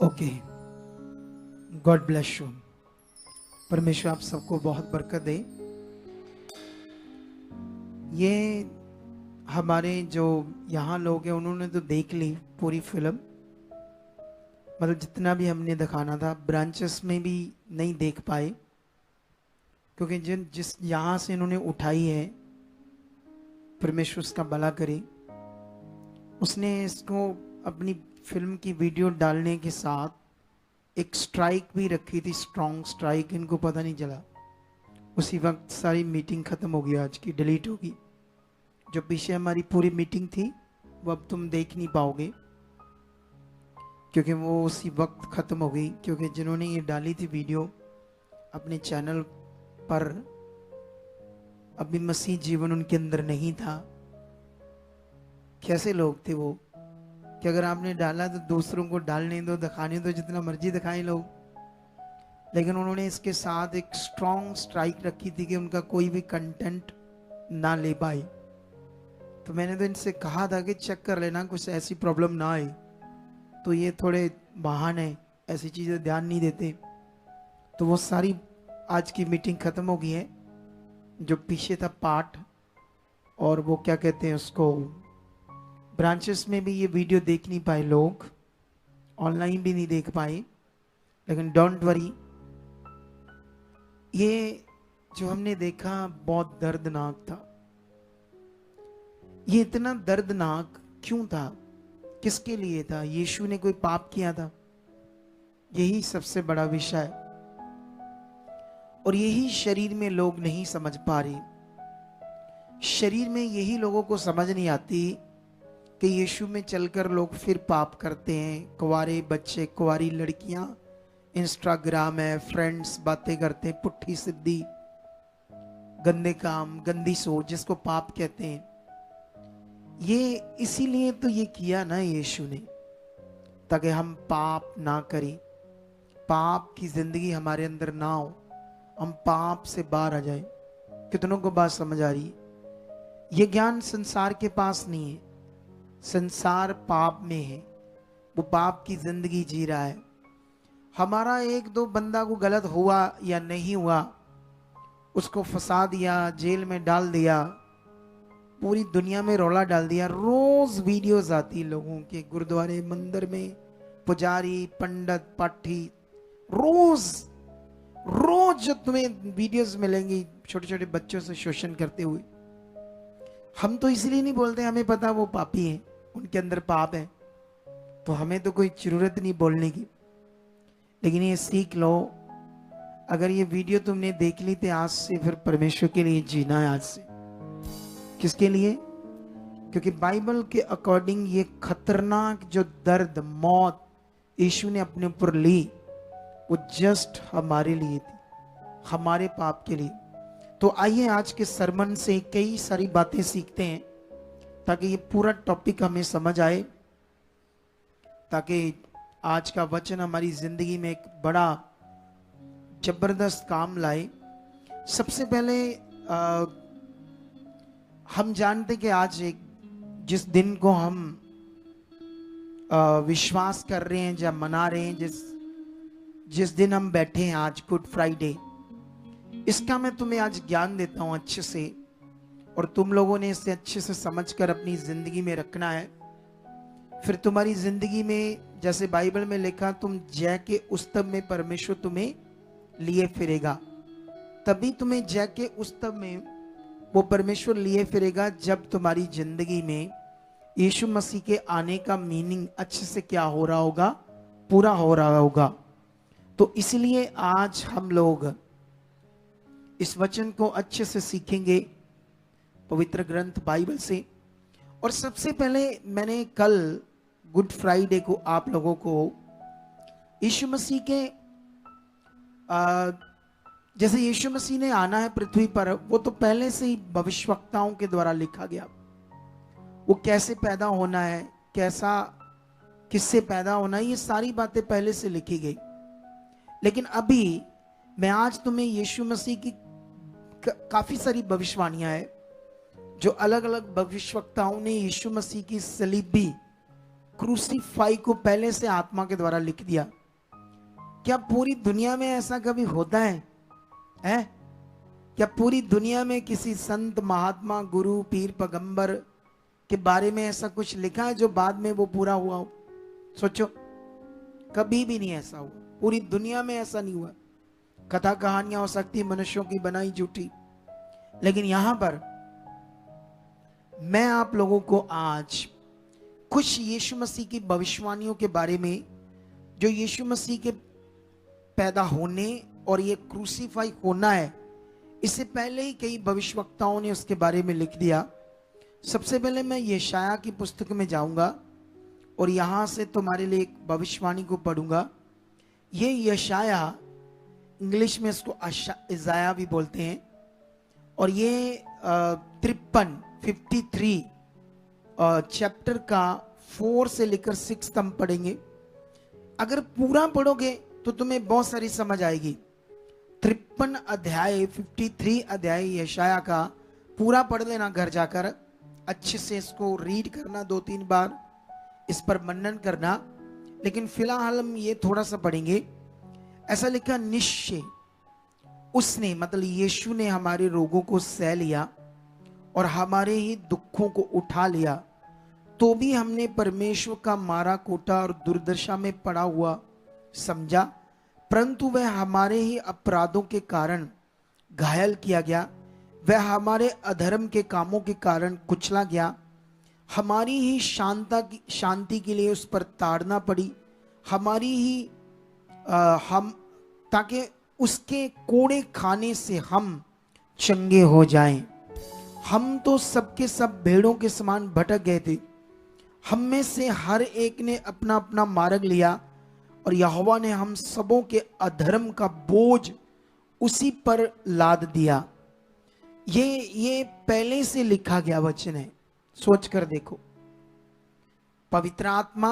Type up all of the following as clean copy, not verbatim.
Okay, God bless you. परमेश्वर आप सबको बहुत बरकत दे। ये हमारे जो यहाँ लोग हैं उन्होंने तो देख ली पूरी फिल्म, मतलब जितना भी हमने दिखाना था। ब्रांचेस में भी नहीं देख पाए क्योंकि जिस यहाँ से इन्होंने उठाई है, परमेश्वर उसका भला करे। उसने इसको अपनी फिल्म की वीडियो डालने के साथ एक स्ट्राइक भी रखी थी, स्ट्रॉन्ग स्ट्राइक। इनको पता नहीं चला, उसी वक्त सारी मीटिंग खत्म हो गई, आज की डिलीट होगी। जो पीछे हमारी पूरी मीटिंग थी वो अब तुम देख नहीं पाओगे क्योंकि वो उसी वक्त खत्म हो गई। क्योंकि जिन्होंने ये डाली थी वीडियो अपने चैनल पर, अभी मसीह जीवन उनके अंदर नहीं था। कैसे लोग थे वो कि अगर आपने डाला तो दूसरों को डालने दो, दिखाने दो, जितना मर्जी दिखाएं लोग। लेकिन उन्होंने इसके साथ एक स्ट्रॉन्ग स्ट्राइक रखी थी कि उनका कोई भी कंटेंट ना ले पाए। तो मैंने तो इनसे कहा था कि चेक कर लेना, कुछ ऐसी प्रॉब्लम ना आए। तो ये थोड़े महान है, ऐसी चीज़ें ध्यान नहीं देते। तो वो सारी आज की मीटिंग ख़त्म हो गई है। जो पीछे था पार्ट, और वो क्या कहते हैं उसको, ब्रांचेस में भी ये वीडियो देख नहीं पाए लोग, ऑनलाइन भी नहीं देख पाए। लेकिन डोंट वरी, ये जो हमने देखा बहुत दर्दनाक था। ये इतना दर्दनाक क्यों था, किसके लिए था? यीशु ने कोई पाप किया था? यही सबसे बड़ा विषय है और यही शरीर में लोग नहीं समझ पा रहे। शरीर में यही लोगों को समझ नहीं आती कि यीशु में चलकर लोग फिर पाप करते हैं। कुंवारे बच्चे, कुंवारी लड़कियां इंस्टाग्राम है, फ्रेंड्स बातें करते हैं, पुट्ठी सिद्धि, गंदे काम, गंदी सोच, जिसको पाप कहते हैं। ये इसीलिए तो ये किया ना यीशु ने, ताकि हम पाप ना करें, पाप की जिंदगी हमारे अंदर ना हो, हम पाप से बाहर आ जाए। कितनों को बात समझ आ रही है? ये ज्ञान संसार के पास नहीं है। संसार पाप में है, वो पाप की जिंदगी जी रहा है। हमारा एक दो बंदा को गलत हुआ या नहीं हुआ, उसको फंसा दिया, जेल में डाल दिया, पूरी दुनिया में रौला डाल दिया। रोज वीडियोस आती लोगों के, गुरुद्वारे मंदिर में पुजारी, पंडित, पाठी, रोज रोज जो तुम्हें वीडियोस मिलेंगी छोटे छोटे बच्चों से शोषण करते हुए। हम तो इसलिए नहीं बोलते, हमें पता वो पापी हैं, उनके अंदर पाप है, तो हमें तो कोई जरूरत नहीं बोलने की। लेकिन ये सीख लो, अगर ये वीडियो तुमने देख ली तो आज से फिर परमेश्वर के लिए जीना है। आज से किसके लिए? क्योंकि बाइबल के अकॉर्डिंग ये खतरनाक जो दर्द, मौत यीशु ने अपने ऊपर ली, वो जस्ट हमारे लिए थी, हमारे पाप के लिए। तो आइए आज के सरमन से कई सारी बातें सीखते हैं ताकि ये पूरा टॉपिक हमें समझ आए, ताकि आज का वचन हमारी जिंदगी में एक बड़ा जबरदस्त काम लाए। सबसे पहले हम जानते कि आज एक जिस दिन को हम विश्वास कर रहे हैं, जब मना रहे हैं, जिस दिन हम बैठे हैं आज, गुड फ्राइडे, इसका मैं तुम्हें आज ज्ञान देता हूं अच्छे से, और तुम लोगों ने इसे अच्छे से समझकर अपनी जिंदगी में रखना है। फिर तुम्हारी जिंदगी में, जैसे बाइबल में लिखा, तुम जय के उस्तव में परमेश्वर तुम्हें लिए फिरेगा। तभी तुम्हें जय के उस्तव में वो परमेश्वर लिए फिरेगा जब तुम्हारी जिंदगी में यीशु मसीह के आने का मीनिंग अच्छे से क्या हो रहा होगा, पूरा हो रहा होगा। तो इसलिए आज हम लोग इस वचन को अच्छे से सीखेंगे पवित्र ग्रंथ बाइबल से। और सबसे पहले मैंने कल गुड फ्राइडे को आप लोगों को यीशु मसीह के जैसे यीशु मसीह ने आना है पृथ्वी पर, वो तो पहले से ही भविष्यवक्ताओं के द्वारा लिखा गया। वो कैसे पैदा होना है, कैसा, किससे पैदा होना है, ये सारी बातें पहले से लिखी गई। लेकिन अभी मैं आज तुम्हें यीशु मसीह की काफी सारी भविष्यवाणियां हैं जो अलग अलग भविष्यवक्ताओं ने यीशु मसीह की सलीबी, क्रूसीफाई को पहले से आत्मा के द्वारा लिख दिया। क्या पूरी दुनिया में ऐसा कभी होता है? क्या पूरी दुनिया में किसी संत, महात्मा, गुरु, पीर, पैगंबर के बारे में ऐसा कुछ लिखा है जो बाद में वो पूरा हुआ हो? सोचो, कभी भी नहीं ऐसा हुआ। पूरी दुनिया में ऐसा नहीं हुआ। कथा कहानियां हो सकती मनुष्यों की बनाई झूठी, लेकिन यहां पर मैं आप लोगों को आज कुछ यीशु मसीह की भविष्यवाणियों के बारे में, जो यीशु मसीह के पैदा होने और ये क्रूसीफाई होना है, इससे पहले ही कई भविष्यवक्ताओं ने उसके बारे में लिख दिया। सबसे पहले मैं यशाया की पुस्तक में जाऊंगा और यहां से तुम्हारे लिए एक भविष्यवाणी को पढ़ूंगा। ये यशाया, इंग्लिश में इसको इज़ाया भी बोलते हैं, और ये 53 चैप्टर का 4 से लेकर 6 हम पढ़ेंगे। अगर पूरा पढ़ोगे तो तुम्हें बहुत सारी समझ आएगी। 53 अध्याय यशाया का पूरा पढ़ लेना घर जाकर, अच्छे से इसको रीड करना 2-3 बार, इस पर मनन करना। लेकिन फिलहाल हम ये थोड़ा सा पढ़ेंगे। ऐसा लिखा, निश्चय उसने, मतलब यीशु ने हमारे रोगों को सह लिया और हमारे ही दुखों को उठा लिया, तो भी हमने परमेश्वर का मारा कोटा और दुर्दशा में पड़ा हुआ समझा, परंतु वह हमारे ही अपराधों के कारण घायल किया गया, वह हमारे अधर्म के कामों के कारण कुचला गया, हमारी ही शांति के लिए उस पर ताड़ना पड़ी, हमारी ही हम, ताकि उसके कोड़े खाने से हम चंगे हो जाएं। हम तो सबके सब भेड़ों के समान भटक गए थे, हम में से हर एक ने अपना अपना मार्ग लिया, और यहोवा ने हम सबों के अधर्म का बोझ उसी पर लाद दिया। ये पहले से लिखा गया वचन है। सोच कर देखो, पवित्र आत्मा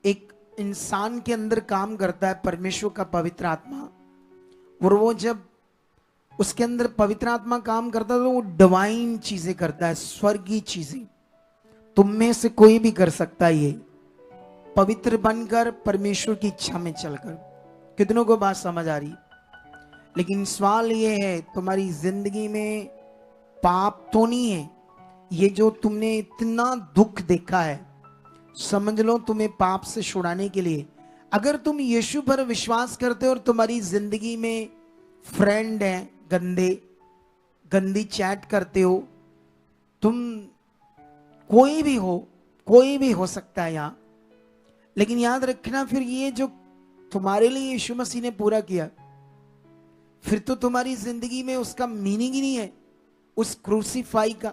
एक इंसान के अंदर काम करता है, परमेश्वर का पवित्र आत्मा, और वो जब उसके अंदर पवित्र आत्मा काम करता है तो वो डिवाइन चीजें करता है, स्वर्गीय चीजें। तुम में से कोई भी कर सकता है ये, पवित्र बनकर परमेश्वर की इच्छा में चलकर। कितनों को बात समझ आ रही? लेकिन सवाल ये है, तुम्हारी जिंदगी में पाप तो नहीं है? ये जो तुमने इतना दुख देखा है, समझ लो तुम्हें पाप से छुड़ाने के लिए, अगर तुम यीशु पर विश्वास करते हो और तुम्हारी जिंदगी में फ्रेंड है गंदी चैट करते हो, तुम कोई भी हो सकता है यहाँ, लेकिन याद रखना, फिर ये जो तुम्हारे लिए यीशु मसीह ने पूरा किया, फिर तो तुम्हारी जिंदगी में उसका मीनिंग ही नहीं है, उस क्रूसीफाई का।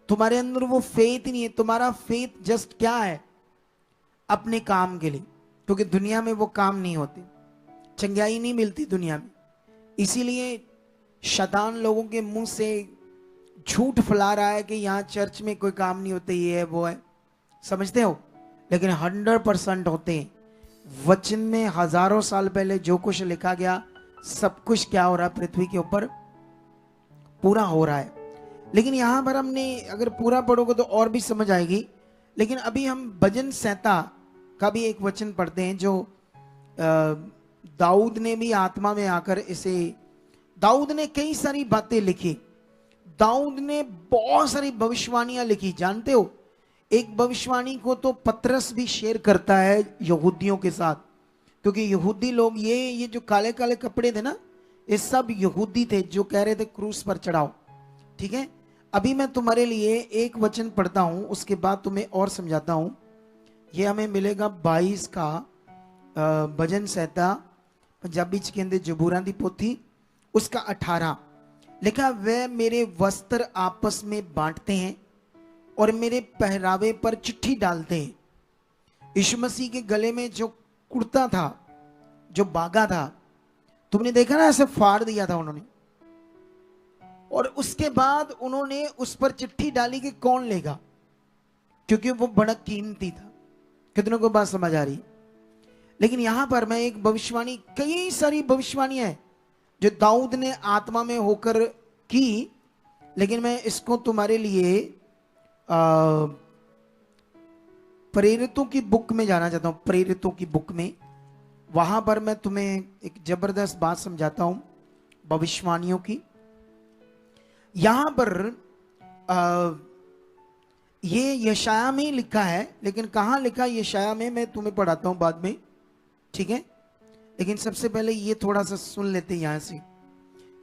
तुम्हारे अंदर वो फेथ नहीं है। तुम्हारा फेथ जस्ट क्या है? अपने काम के लिए, क्योंकि दुनिया में वो काम नहीं होते, चंगाई नहीं मिलती दुनिया में। इसीलिए शैतान लोगों के मुंह से झूठ फैला रहा है कि यहाँ चर्च में कोई काम नहीं होते, ये है वो है, समझते हो? लेकिन 100% होते हैं। वचन में हजारों साल पहले जो कुछ लिखा गया, सब कुछ क्या हो रहा है पृथ्वी के ऊपर, पूरा हो रहा है। लेकिन यहां पर हमने, अगर पूरा पढ़ोगे तो और भी समझ आएगी। लेकिन अभी हम भजन संहिता का भी एक वचन पढ़ते हैं, जो दाऊद ने भी आत्मा में आकर इसे, दाऊद ने कई सारी बातें लिखी, दाऊद ने बहुत सारी भविष्यवाणियां लिखी। जानते हो, एक भविष्यवाणी को तो पतरस भी शेयर करता है यहूदियों के साथ, क्योंकि यहूदी लोग, ये जो काले काले कपड़े थे ना, ये सब यहूदी थे जो कह रहे थे क्रूस पर चढ़ाओ। ठीक है, अभी मैं तुम्हारे लिए एक वचन पढ़ता हूं, उसके बाद तुम्हें और समझाता हूं। ये हमें मिलेगा 22 का भजन संहिता, पंजाबी च कहंदे जबूरां दी पोथी, उसका 18 लिखा, वे मेरे वस्त्र आपस में बांटते हैं और मेरे पहरावे पर चिट्ठी डालते हैं। यीशु मसीह के गले में जो कुर्ता था, जो बागा था, तुमने देखा ना, ऐसे फाड़ दिया था उन्होंने, और उसके बाद उन्होंने उस पर चिट्ठी डाली कि कौन लेगा, क्योंकि वो बड़ा कीमती था। कितनों को बात समझ आ रही? लेकिन यहां पर मैं एक भविष्यवाणी, कई सारी भविष्यवाणियां हैं जो दाऊद ने आत्मा में होकर की, लेकिन मैं इसको तुम्हारे लिए प्रेरितों की बुक में जाना चाहता हूं। प्रेरितों की बुक में वहां पर मैं तुम्हें एक जबरदस्त बात समझाता हूं भविष्यवाणियों की। यहां पर ये यशाया में लिखा है, लेकिन कहां लिखा यशाया में मैं तुम्हें पढ़ाता हूं बाद में, ठीक है। लेकिन सबसे पहले ये थोड़ा सा सुन लेते हैं यहां से।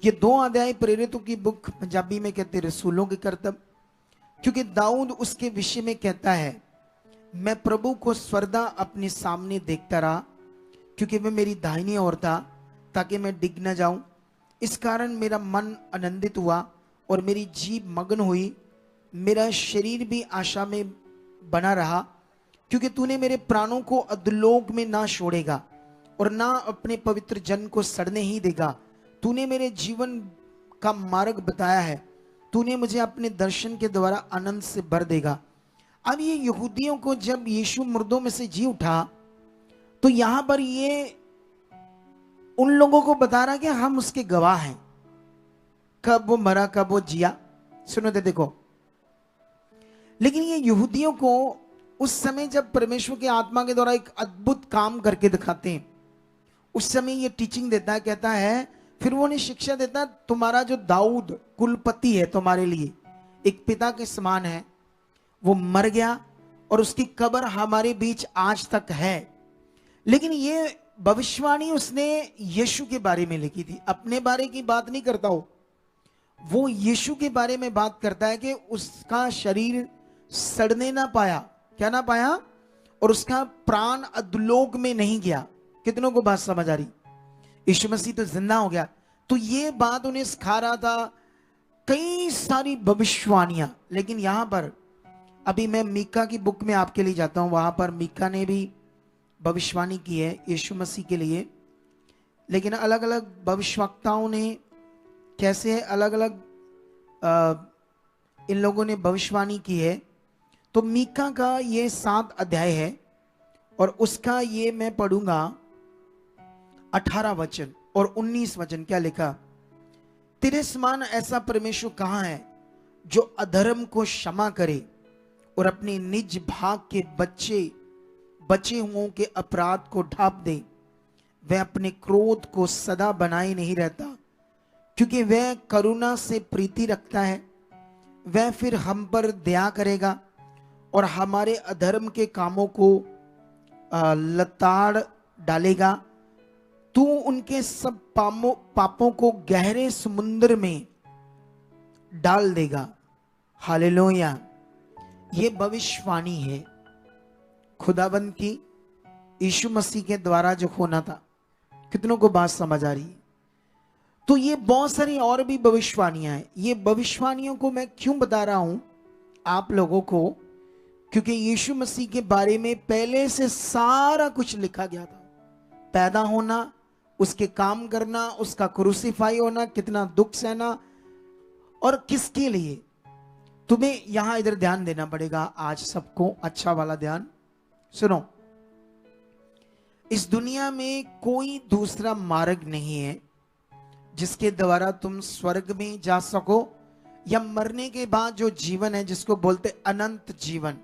ये 2 अध्याय प्रेरितों की बुक, पंजाबी में कहते रसूलों के करतब। क्योंकि दाऊद उसके विषय में कहता है, मैं प्रभु को स्वर्दा अपने सामने देखता रहा, क्योंकि वह मेरी दाहिनी ओर था, ताकि मैं डिग न जाऊं। इस कारण मेरा मन आनंदित हुआ और मेरी जीभ मगन हुई, मेरा शरीर भी आशा में बना रहा, क्योंकि तूने मेरे प्राणों को अधोलोक में ना छोड़ेगा और ना अपने पवित्र जन को सड़ने ही देगा। तूने मेरे जीवन का मार्ग बताया है, तूने मुझे अपने दर्शन के द्वारा आनंद से भर देगा। अब ये यहूदियों को जब यीशु मुर्दों में से जी उठा, तो यहां पर ये उन लोगों को बता रहा कि हम उसके गवाह हैं, कब वो मरा कब वो जिया। सुनो तो देखो, लेकिन ये यहूदियों को उस समय जब परमेश्वर की आत्मा के द्वारा एक अद्भुत काम करके दिखाते हैं, उस समय ये टीचिंग देता है, कहता है, फिर वो उन्हें शिक्षा देता है, तुम्हारा जो दाऊद कुलपति है तुम्हारे लिए एक पिता के समान है, वो मर गया और उसकी कब्र हमारे बीच आज तक है। लेकिन ये भविष्यवाणी उसने यीशु के बारे में लिखी थी, अपने बारे की बात नहीं करता वो यीशु के बारे में बात करता है कि उसका शरीर सड़ने ना पाया, क्या ना पाया, और उसका प्राण अधोलोक में नहीं गया। कितनों को बात समझ आ रही? यीशु मसीह तो जिंदा हो गया। तो ये बात उन्हें सिखा रहा था, कई सारी भविष्यवाणियां। लेकिन यहां पर अभी मैं मीका की बुक में आपके लिए जाता हूं, वहां पर मीका ने भी भविष्यवाणी की है यीशु मसीह के लिए। लेकिन अलग अलग भविष्यवक्ताओं ने कैसे अलग अलग इन लोगों ने भविष्यवाणी की है। तो मीका का ये 7 अध्याय है और उसका ये मैं पढ़ूंगा 18 वचन और 19 वचन। क्या लिखा? तेरे समान ऐसा परमेश्वर कहां है जो अधर्म को क्षमा करे और अपने निज भाग के बचे हुओं के अपराध को ढांप दे। वह अपने क्रोध को सदा बनाए नहीं रहता, क्योंकि वह करुणा से प्रीति रखता है। वह फिर हम पर दया करेगा और हमारे अधर्म के कामों को लताड़ डालेगा। तू उनके सब पापों को गहरे समुद्र में डाल देगा। हालेलुया। ये भविष्यवाणी है खुदाबंद की, यीशु मसीह के द्वारा जो होना था। कितनों को बात समझ आ रही है? तो ये बहुत सारी और भी भविष्यवाणियां हैं। ये भविष्यवाणियों को मैं क्यों बता रहा हूं आप लोगों को? क्योंकि यीशु मसीह के बारे में पहले से सारा कुछ लिखा गया था। पैदा होना, उसके काम करना, उसका क्रूसीफाई होना, कितना दुख सहना और किसके लिए। तुम्हें यहां इधर ध्यान देना पड़ेगा आज सबको, अच्छा वाला ध्यान सुनो। इस दुनिया में कोई दूसरा मार्ग नहीं है जिसके द्वारा तुम स्वर्ग में जा सको, या मरने के बाद जो जीवन है जिसको बोलते अनंत जीवन।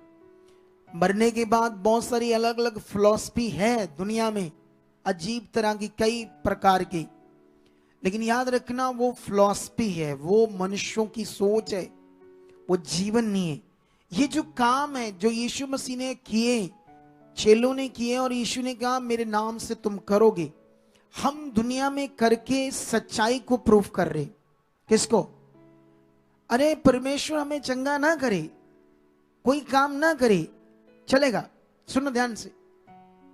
मरने के बाद बहुत सारी अलग अलग फिलॉसफी है दुनिया में, अजीब तरह की कई प्रकार की। लेकिन याद रखना, वो फिलॉसफी है, वो मनुष्यों की सोच है, वो जीवन नहीं है। ये जो काम है जो यीशु मसीह ने किए, चेलों ने किए, और यीशु ने कहा मेरे नाम से तुम करोगे, हम दुनिया में करके सच्चाई को प्रूफ कर रहे। किसको? अरे परमेश्वर हमें चंगा ना करे, कोई काम ना करे, चलेगा। सुनो ध्यान से,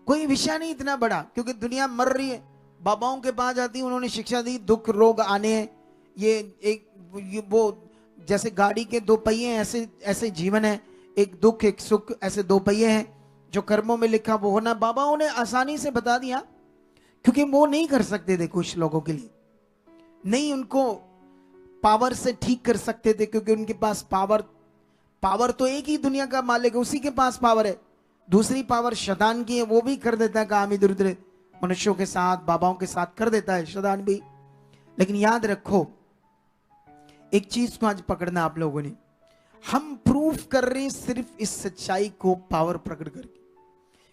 कोई विषय नहीं इतना बड़ा, क्योंकि दुनिया मर रही है। बाबाओं के पास जाती, उन्होंने शिक्षा दी, दुख रोग आने हैं। ये वो जैसे गाड़ी के 2 पहिए ऐसे ऐसे जीवन है, एक दुख एक सुख, ऐसे 2 पहिए हैं। जो कर्मों में लिखा वो होना। बाबाओं ने आसानी से बता दिया, क्योंकि वो नहीं कर सकते थे कुछ लोगों के लिए, नहीं उनको पावर से ठीक कर सकते थे, क्योंकि उनके पास पावर तो एक ही दुनिया का मालिक है, उसी के पास पावर है। दूसरी पावर शैतान की है, वो भी कर देता है काम इधर उधर मनुष्यों के साथ, बाबाओं के साथ कर देता है शैतान भी। लेकिन याद रखो एक चीज को आज पकड़ना आप लोगों ने, हम प्रूफ कर रहे हैं सिर्फ इस सच्चाई को पावर प्रकट करके।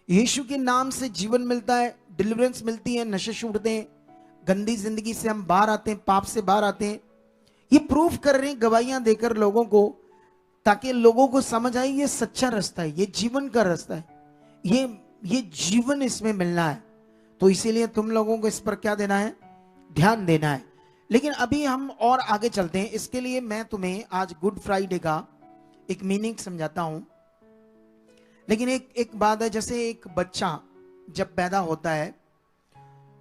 यीशु के नाम से जीवन मिलता है, डिलीवरेंस मिलती है, नशे छूटते हैं, गंदी जिंदगी से हम बाहर आते हैं, पाप से बाहर आते हैं। ये प्रूफ कर रहे हैं गवाहियां देकर लोगों को, ताकि लोगों को समझ आए ये सच्चा रास्ता है, ये जीवन का रास्ता है, ये जीवन इसमें मिलना है। तो इसीलिए तुम लोगों को इस पर क्या देना है, ध्यान देना है। लेकिन अभी हम और आगे चलते हैं। इसके लिए मैं तुम्हें आज गुड फ्राइडे का एक मीनिंग समझाता हूं। लेकिन एक बात है, जैसे एक बच्चा जब पैदा होता है,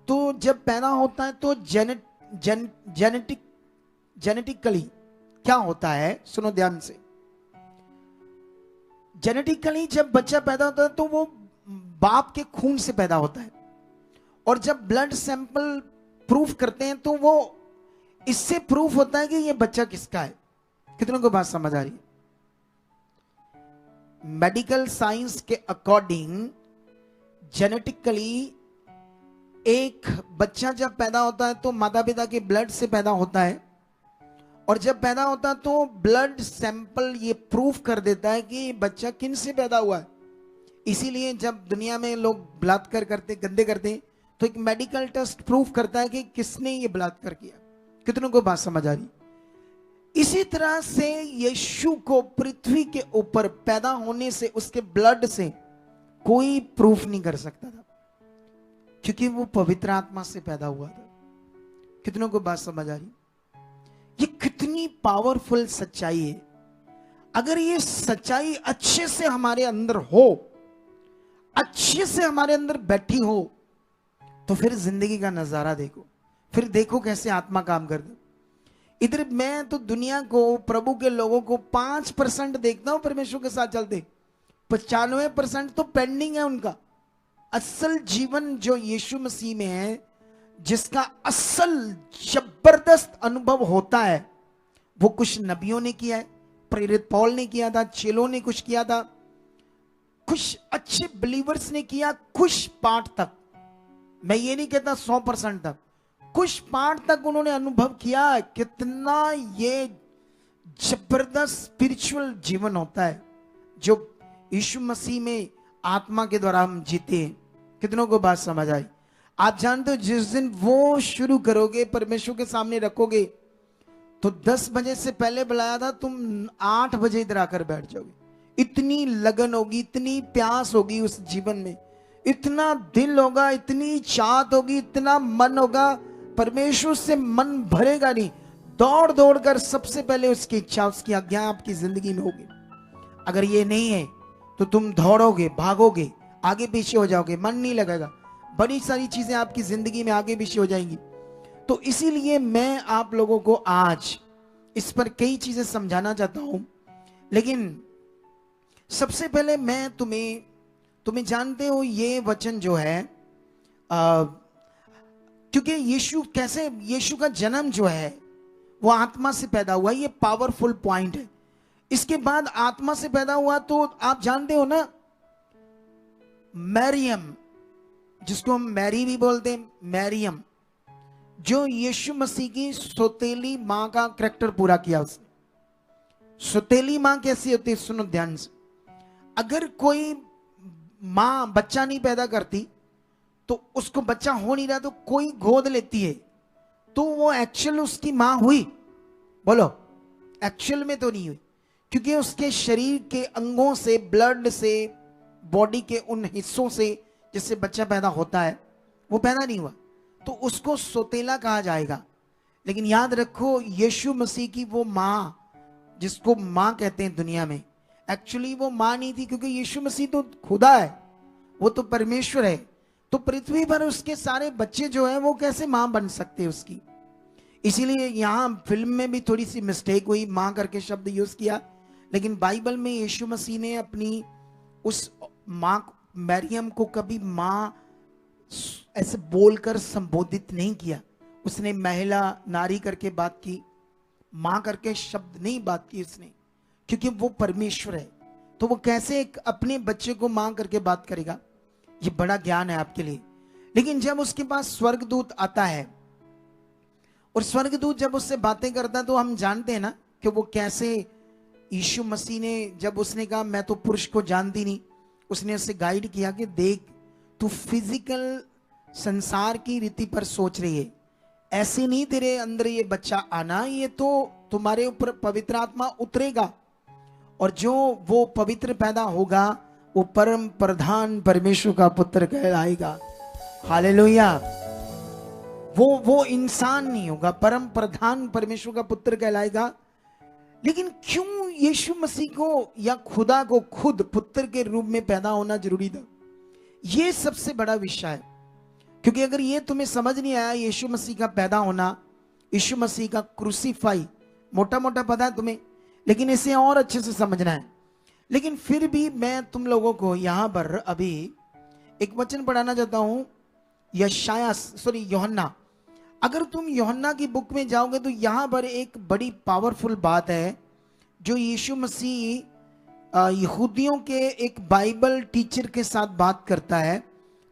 तो जब पैदा होता है तो जेनेटिकली क्या होता है, सुनो ध्यान से। जेनेटिकली जब बच्चा पैदा होता है तो वो बाप के खून से पैदा होता है, और जब ब्लड सैंपल प्रूफ करते हैं तो वो इससे प्रूफ होता है कि ये बच्चा किसका है। कितनों को बात समझ आ रही है? मेडिकल साइंस के अकॉर्डिंग जेनेटिकली एक बच्चा जब पैदा होता है तो माता पिता के ब्लड से पैदा होता है, और जब पैदा होता है तो ब्लड सैंपल ये प्रूफ कर देता है कि बच्चा किन से पैदा हुआ है। इसीलिए जब दुनिया में लोग बलात्कार करते, गंदे करते, तो एक मेडिकल टेस्ट प्रूफ करता है कि किसने ये बलात्कार किया। कितनों को बात समझ आ रही? इसी तरह से यीशु को पृथ्वी के ऊपर पैदा होने से, उसके ब्लड से कोई प्रूफ नहीं कर सकता था, क्योंकि वो पवित्र आत्मा से पैदा हुआ था। कितनों को बात समझ आ रही? ये कितनी पावरफुल सच्चाई है। अगर ये सच्चाई अच्छे से हमारे अंदर हो, अच्छे से हमारे अंदर बैठी हो, तो फिर जिंदगी का नजारा देखो, फिर देखो कैसे आत्मा काम करती। इधर मैं तो दुनिया को, प्रभु के लोगों को 5% देखता हूं परमेश्वर के साथ चलते, 95% तो पेंडिंग है उनका। असल जीवन जो यीशु मसीह में है, जिसका असल जबरदस्त अनुभव होता है, वो कुछ नबियों ने किया है, प्रेरित पौल ने किया था, चेलों ने कुछ किया था, कुछ अच्छे बिलीवर्स ने किया, कुछ पार्ट तक। मैं ये नहीं कहता 100% तक, कुछ पार्ट तक उन्होंने अनुभव किया। कितना ये जबरदस्त स्पिरिचुअल जीवन होता है जो यीशु मसीह में आत्मा के द्वारा हम जीते हैं। कितनों को बात समझ आई? आप जानते हो जिस दिन वो शुरू करोगे, परमेश्वर के सामने रखोगे, तो 10 बजे से पहले बुलाया था, तुम 8 बजे इधर आकर बैठ जाओगे। इतनी लगन होगी, इतनी प्यास होगी उस जीवन में, इतना दिल होगा, इतनी चाहत होगी, इतना मन होगा, परमेश्वर से मन भरेगा नहीं। दौड़ दौड़ कर सबसे पहले उसकी इच्छा, उसकी आज्ञा आपकी जिंदगी में होगी। अगर ये नहीं है तो तुम दौड़ोगे, भागोगे, आगे पीछे हो जाओगे, मन नहीं लगेगा, बड़ी सारी चीजें आपकी जिंदगी में आगे पीछे हो जाएंगी। तो इसीलिए मैं आप लोगों को आज इस पर कई चीजें समझाना चाहता हूं। लेकिन सबसे पहले मैं तुम्हें जानते हो ये वचन जो है, क्योंकि यीशु का जन्म जो है वो आत्मा से पैदा हुआ, ये पावरफुल पॉइंट है। इसके बाद आत्मा से पैदा हुआ तो आप जानते हो ना, मरियम, जिसको हम मैरी भी बोलते हैं, मरियम, जो यीशु मसीह की सौतेली मां का कैरेक्टर पूरा किया उसने। सौतेली मां कैसी होती है, सुनो ध्यान से। अगर कोई मां बच्चा नहीं पैदा करती, तो उसको बच्चा हो नहीं रहा, तो कोई गोद लेती है, तो वो एक्चुअल उसकी मां हुई? बोलो, एक्चुअल में तो नहीं हुई, क्योंकि उसके शरीर के अंगों से, ब्लड से, बॉडी के उन हिस्सों से जिससे बच्चा पैदा होता है, वो पैदा नहीं हुआ, तो उसको सौतेला कहा जाएगा। लेकिन याद रखो, यीशु मसीह की वो मां, जिसको मां कहते हैं दुनिया में, एक्चुअली वो मां नहीं थी, क्योंकि यीशु मसीह तो खुदा है, वो तो परमेश्वर है। तो पृथ्वी पर उसके सारे बच्चे जो है वो कैसे मां बन सकते हैं उसकी? इसीलिए यहां फिल्म में भी थोड़ी सी मिस्टेक हुई, मां करके शब्द यूज किया, लेकिन बाइबल में यीशु मसीह ने अपनी उस मां मरियम को कभी मां ऐसे बोलकर संबोधित नहीं किया। उसने महिला, नारी करके बात की, मां करके शब्द नहीं बात की उसने, क्योंकि वो परमेश्वर है। तो वो कैसे अपने बच्चे को मां करके बात करेगा? ये बड़ा ज्ञान है आपके लिए। लेकिन जब उसके पास स्वर्गदूत आता है, और स्वर्गदूत जब उससे बातें करता है, तो हम जानते हैं ना कि वो कैसे, यीशु मसीह ने जब उसने कहा मैं तो पुरुष को जानती नहीं, उसने उसे गाइड किया कि देख, तू फिजिकल संसार की रीति पर सोच रही है, ऐसे नहीं तेरे अंदर ये बच्चा आना, ये तो तुम्हारे ऊपर पवित्र आत्मा उतरेगा और जो वो पवित्र पैदा होगा वो परम प्रधान परमेश्वर का पुत्र कहलाएगा। हालेलुया। वो इंसान नहीं होगा, परम प्रधान परमेश्वर का पुत्र कहलाएगा। लेकिन क्यों यीशु मसीह को या खुदा को खुद पुत्र के रूप में पैदा होना जरूरी था? ये सबसे बड़ा विषय है। क्योंकि अगर ये तुम्हें समझ नहीं आया, यीशु मसीह का पैदा होना, यीशु मसीह का क्रूसीफाई, मोटा मोटा पता है तुम्हें, लेकिन इसे और अच्छे से समझना है। लेकिन फिर भी मैं तुम लोगों को यहां पर अभी एक वचन पढ़ाना चाहता हूं, यूहन्ना। अगर तुम यूहन्ना की बुक में जाओगे तो यहां पर एक बड़ी पावरफुल बात है जो यीशु मसीह यहूदियों के एक बाइबल टीचर के साथ बात करता है।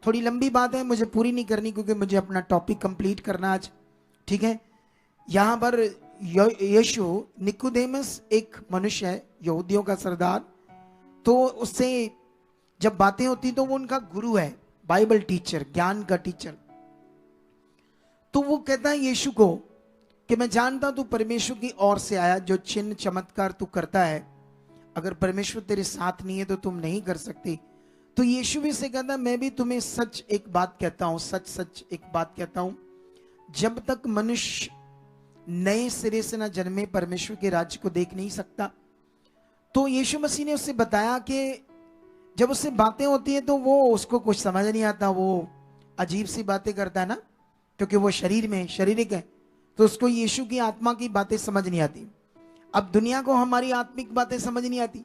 थोड़ी लंबी बात है, मुझे पूरी नहीं करनी क्योंकि मुझे अपना टॉपिक कंप्लीट करना आज, ठीक है। यहां पर यीशु, निकोदेमस एक मनुष्य है, यहूदियों का सरदार, तो उससे जब बातें होती तो वो उनका गुरु है, बाइबल टीचर, ज्ञान का टीचर। तो वो कहता है यीशु को कि मैं जानता हूं तू परमेश्वर की ओर से आया, जो चिन्ह चमत्कार तू करता है, अगर परमेश्वर तेरे साथ नहीं है तो तुम नहीं कर सकती। तो यीशु भी से कहता, मैं भी तुम्हें सच एक बात कहता हूं, सच सच एक बात कहता हूं, जब तक मनुष्य नए सिरे से ना जन्मे परमेश्वर के राज्य को देख नहीं सकता। तो यीशु मसीह ने उससे बताया कि जब उससे बातें होती हैं तो वो उसको कुछ समझ नहीं आता, वो अजीब सी बातें करता है ना, क्योंकि वो शरीर में शारीरिक है, तो उसको यीशु की आत्मा की बातें समझ नहीं आती। अब दुनिया को हमारी आत्मिक बातें समझ नहीं आती।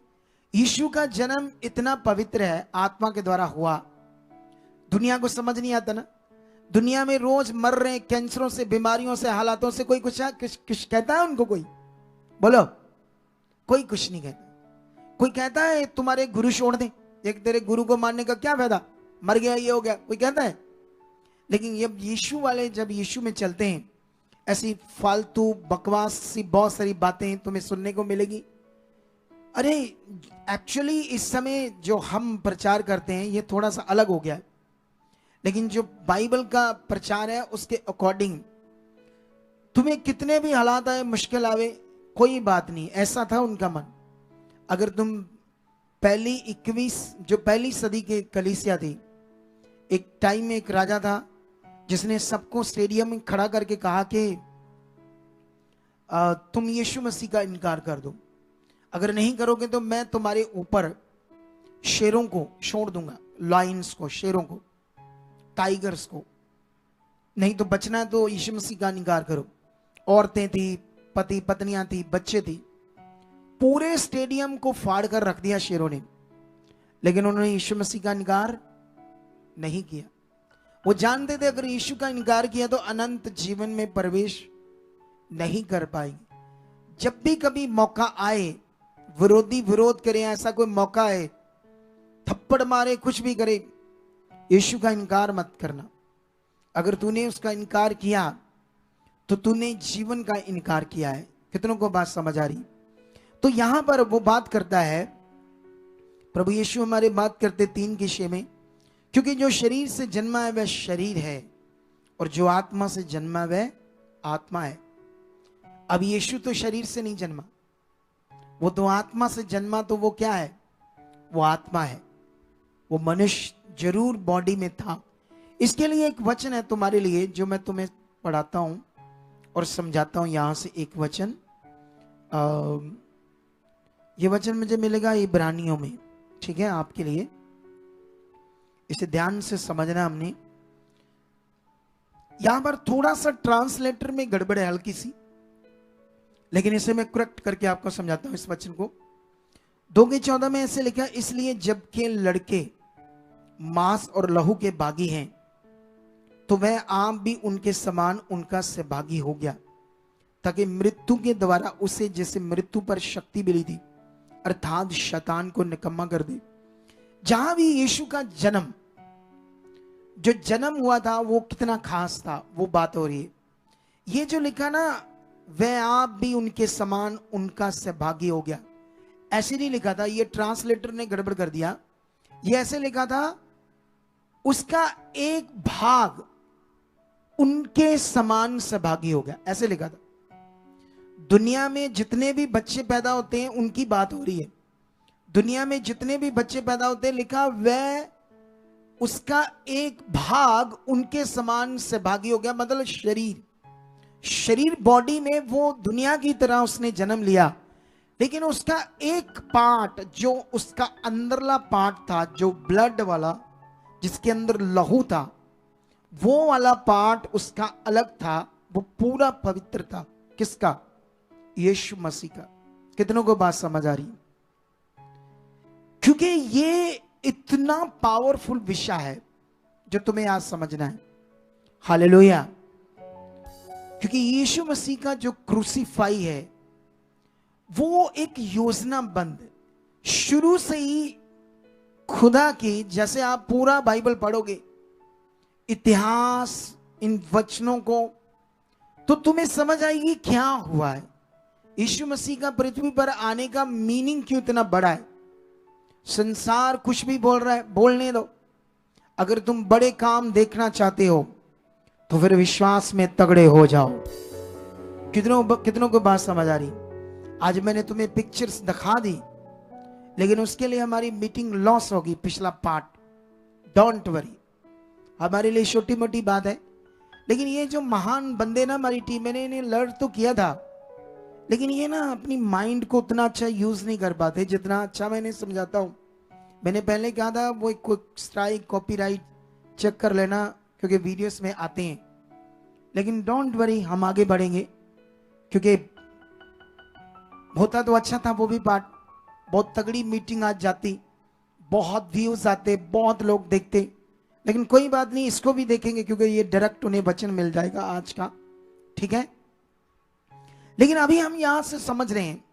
यीशु का जन्म इतना पवित्र है, आत्मा के द्वारा हुआ, दुनिया को समझ नहीं आता ना। दुनिया में रोज मर रहे कैंसरों से, बीमारियों से, हालातों से, कोई कुछ कहता है उनको? कोई बोलो, कोई कुछ नहीं कहता। कोई कहता है तुम्हारे गुरु छोड़ दे, एक तेरे गुरु को मानने का क्या फायदा, मर गया ये हो गया, कोई कहता है? लेकिन जब यीशु वाले जब यीशु में चलते हैं, ऐसी फालतू बकवास सी बहुत सारी बातें तुम्हें सुनने को मिलेगी। अरे एक्चुअली इस समय जो हम प्रचार करते हैं ये थोड़ा सा अलग हो गया है, लेकिन जो बाइबल का प्रचार है उसके अकॉर्डिंग तुम्हें कितने भी हालात आए, मुश्किल आवे, कोई बात नहीं, ऐसा था उनका मन। अगर तुम पहली सदी के कलीसिया थी, एक टाइम में एक राजा था जिसने सबको स्टेडियम में खड़ा करके कहा कि तुम यीशु मसीह का इनकार कर दो, अगर नहीं करोगे तो मैं तुम्हारे ऊपर शेरों को छोड़ दूंगा, लायंस को, शेरों को, टाइगर्स को, नहीं तो बचना है तो यीशु मसीह का इनकार करो। औरतें थी, पति पत्नियां थी, बच्चे थी, पूरे स्टेडियम को फाड़ कर रख दिया शेरों ने, लेकिन उन्होंने यीशु मसीह का इनकार नहीं किया। वो जानते थे अगर यीशु का इनकार किया तो अनंत जीवन में प्रवेश नहीं कर पाएंगे। जब भी कभी मौका आए, विरोधी विरोध करे, ऐसा कोई मौका है, थप्पड़ मारे, कुछ भी करे, यीशु का इनकार मत करना। अगर तूने उसका इनकार किया तो तूने जीवन का इनकार किया है। कितनों को बात समझ आ रही? तो यहां पर वो बात करता है, प्रभु यीशु हमारे बात करते 3 विषय में, क्योंकि जो शरीर से जन्मा है वह शरीर है और जो आत्मा से जन्मा वह आत्मा है। अब यीशु तो शरीर से नहीं जन्मा, वो तो आत्मा से जन्मा, तो वो क्या है? वो आत्मा है। वो मनुष्य जरूर बॉडी में था। इसके लिए एक वचन है तुम्हारे लिए जो मैं तुम्हें पढ़ाता हूं और समझाता हूं। यहां से एक वचन, ये वचन मुझे मिलेगा इब्रानियों में, ठीक है, आपके लिए। इसे ध्यान से समझना। हमने यहां पर थोड़ा सा ट्रांसलेटर में गड़बड़ है, हल्की सी, लेकिन इसे मैं करेक्ट करके आपको समझाता हूं। इस वचन को 2:14 में ऐसे लिखा, इसलिए जबकि लड़के मांस और लहू के बागी हैं तो वह आप भी उनके समान उनका सहभागी हो गया, ताकि मृत्यु के द्वारा उसे जैसे मृत्यु पर शक्ति मिली थी, अर्थात शैतान को निकम्मा कर दे। जहां भी यीशु का जन्म, जो जन्म हुआ था वो कितना खास था, वो बात हो रही है। ये जो लिखा ना, वह आप भी उनके समान उनका सहभागी हो गया, ऐसे नहीं लिखा था, ये ट्रांसलेटर ने गड़बड़ कर दिया। ये ऐसे लिखा था, उसका एक भाग उनके समान सहभागी हो गया, ऐसे लिखा था। दुनिया में जितने भी बच्चे पैदा होते हैं उनकी बात हो रही है। दुनिया में जितने भी बच्चे पैदा होते हैं, लिखा वह उसका एक भाग उनके समान सहभागी हो गया। मतलब शरीर बॉडी में वो दुनिया की तरह उसने जन्म लिया, लेकिन उसका एक पार्ट, जो उसका अंदरला पार्ट था, जो ब्लड वाला, जिसके अंदर लहू था, वो वाला पार्ट उसका अलग था। वो पूरा पवित्र था। किसका? यीशु मसीह का। कितनों को बात समझ आ रही है? क्योंकि ये इतना पावरफुल विषय है जो तुम्हें आज समझना है। हालेलुया। क्योंकि यीशु मसीह का जो क्रूसीफाई है वो एक योजनाबद्ध, शुरू से ही खुदा की, जैसे आप पूरा बाइबल पढ़ोगे, इतिहास, इन वचनों को, तो तुम्हें समझ आएगी क्या हुआ है। यीशु मसीह का पृथ्वी पर आने का मीनिंग क्यों इतना बड़ा है। संसार कुछ भी बोल रहा है, बोलने दो। अगर तुम बड़े काम देखना चाहते हो तो फिर विश्वास में तगड़े हो जाओ। कितनों को बात समझ आ रही? आज मैंने तुम्हें पिक्चर्स दिखा दी, लेकिन उसके लिए हमारी मीटिंग लॉस होगी। पिछला पार्ट, डोंट वरी, हमारे लिए छोटी मोटी बात है। लेकिन ये जो महान बंदे ना हमारी टीम, मैंने इन्हें लर्न तो किया था, लेकिन ये ना अपनी माइंड को उतना अच्छा यूज नहीं कर पाते जितना अच्छा मैंने समझाता हूं। मैंने पहले कहा था वो क्विक स्ट्राइक, कॉपीराइट चेक कर लेना, क्योंकि वीडियोस में आते हैं। लेकिन डोंट वरी, हम आगे बढ़ेंगे, क्योंकि होता तो अच्छा था वो भी पार्ट। बहुत तगड़ी मीटिंग आज जाती, बहुत व्यूज आते, बहुत लोग देखते, लेकिन कोई बात नहीं, इसको भी देखेंगे क्योंकि ये डायरेक्ट उन्हें वचन मिल जाएगा आज का, ठीक है। लेकिन अभी हम यहां से समझ रहे हैं,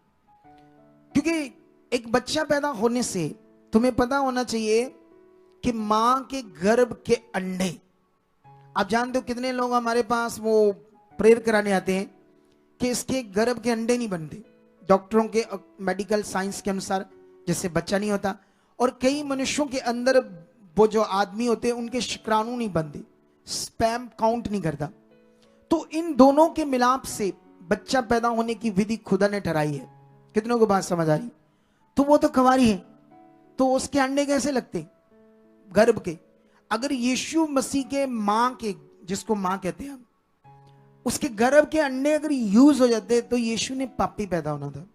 क्योंकि एक बच्चा पैदा होने से तुम्हें पता होना चाहिए कि मां के गर्भ के अंडे, आप जानते हो कितने लोग हमारे पास वो प्रेयर कराने आते हैं कि इसके गर्भ के अंडे नहीं बनते, डॉक्टरों के मेडिकल साइंस के अनुसार, जिससे बच्चा नहीं होता। और कई मनुष्यों के अंदर वो जो आदमी होते हैं उनके शुक्राणु नहीं बनते, स्पर्म काउंट नहीं करता। तो इन दोनों के मिलाप से बच्चा पैदा होने की विधि खुदा ने ठहराई है। कितनों को बात समझ आ रही? तो वो तो कुंवारी है, तो उसके अंडे कैसे लगते गर्भ के? अगर यीशु मसीह के मां के, जिसको मां कहते हैं हम, उसके गर्भ के अंडे अगर यूज हो जाते तो यीशु ने पापी पैदा होना था।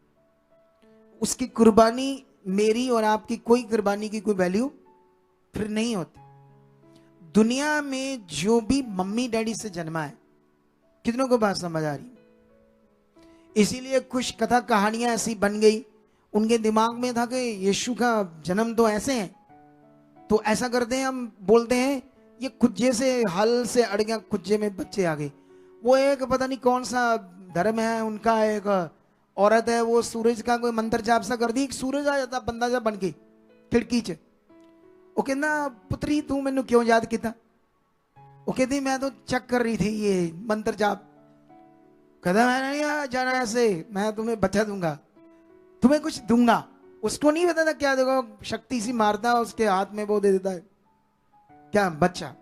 उसकी कुर्बानी, मेरी और आपकी कोई कुर्बानी की कोई वैल्यू फिर नहीं होती। दुनिया में जो भी मम्मी डैडी से जन्मा है, कितनों को बात समझ आ रही? इसीलिए कुछ कथा कहानियां ऐसी बन गई, उनके दिमाग में था कि यीशु का जन्म तो ऐसे है, तो ऐसा करते हैं, हम बोलते हैं ये कुज्जे से, हल से अड़ गया, कुज्जे में बच्चे आ गए। वो एक पता नहीं कौन सा धर्म है उनका, एक औरत है, वो सूरज का कोई मंत्र जाप सा कर दी, सूरज आ जाता बंदा जा बन के खिड़की च। वो कहना पुत्री तू मैनू क्यों याद किया? वो कहती मैं तो चेक कर रही थी ये मंत्र जाप। कहता मैं नहीं जाना ऐसे, मैं तुम्हें बचा दूंगा, तुम्हें कुछ दूंगा। उसको नहीं पता था क्या देखो, शक्ति सी मारता है, उसके हाथ में वो दे देता है क्या, बच्चा।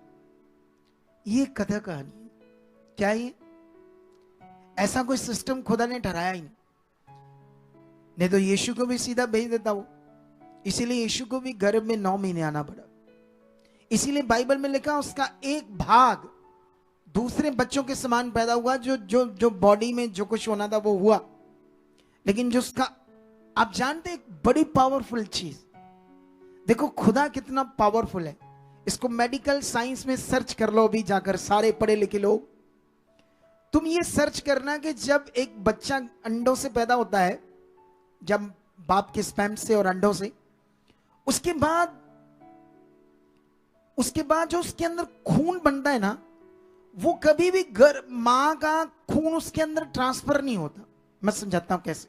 ये कथा कहानी क्या है? ये ऐसा कोई सिस्टम खुदा ने ठहराया ही नहीं तो यीशु को भी सीधा भेज देता वो। इसीलिए यीशु को भी गर्भ में 9 महीने आना पड़ा। इसीलिए बाइबल में लिखा उसका एक भाग दूसरे बच्चों के समान पैदा हुआ। जो बॉडी में जो कुछ होना था वो हुआ, लेकिन जो उसका, आप जानते एक बड़ी पावरफुल चीज, देखो खुदा कितना पावरफुल है। इसको मेडिकल साइंस में सर्च कर लो अभी जाकर, सारे पढ़े लिखे लोग, तुम ये सर्च करना कि जब एक बच्चा अंडों से पैदा होता है, जब बाप के स्पर्म से और अंडों से, उसके बाद जो उसके अंदर खून बनता है ना, वो कभी भी मां का खून उसके अंदर ट्रांसफर नहीं होता। मैं समझाता हूं कैसे।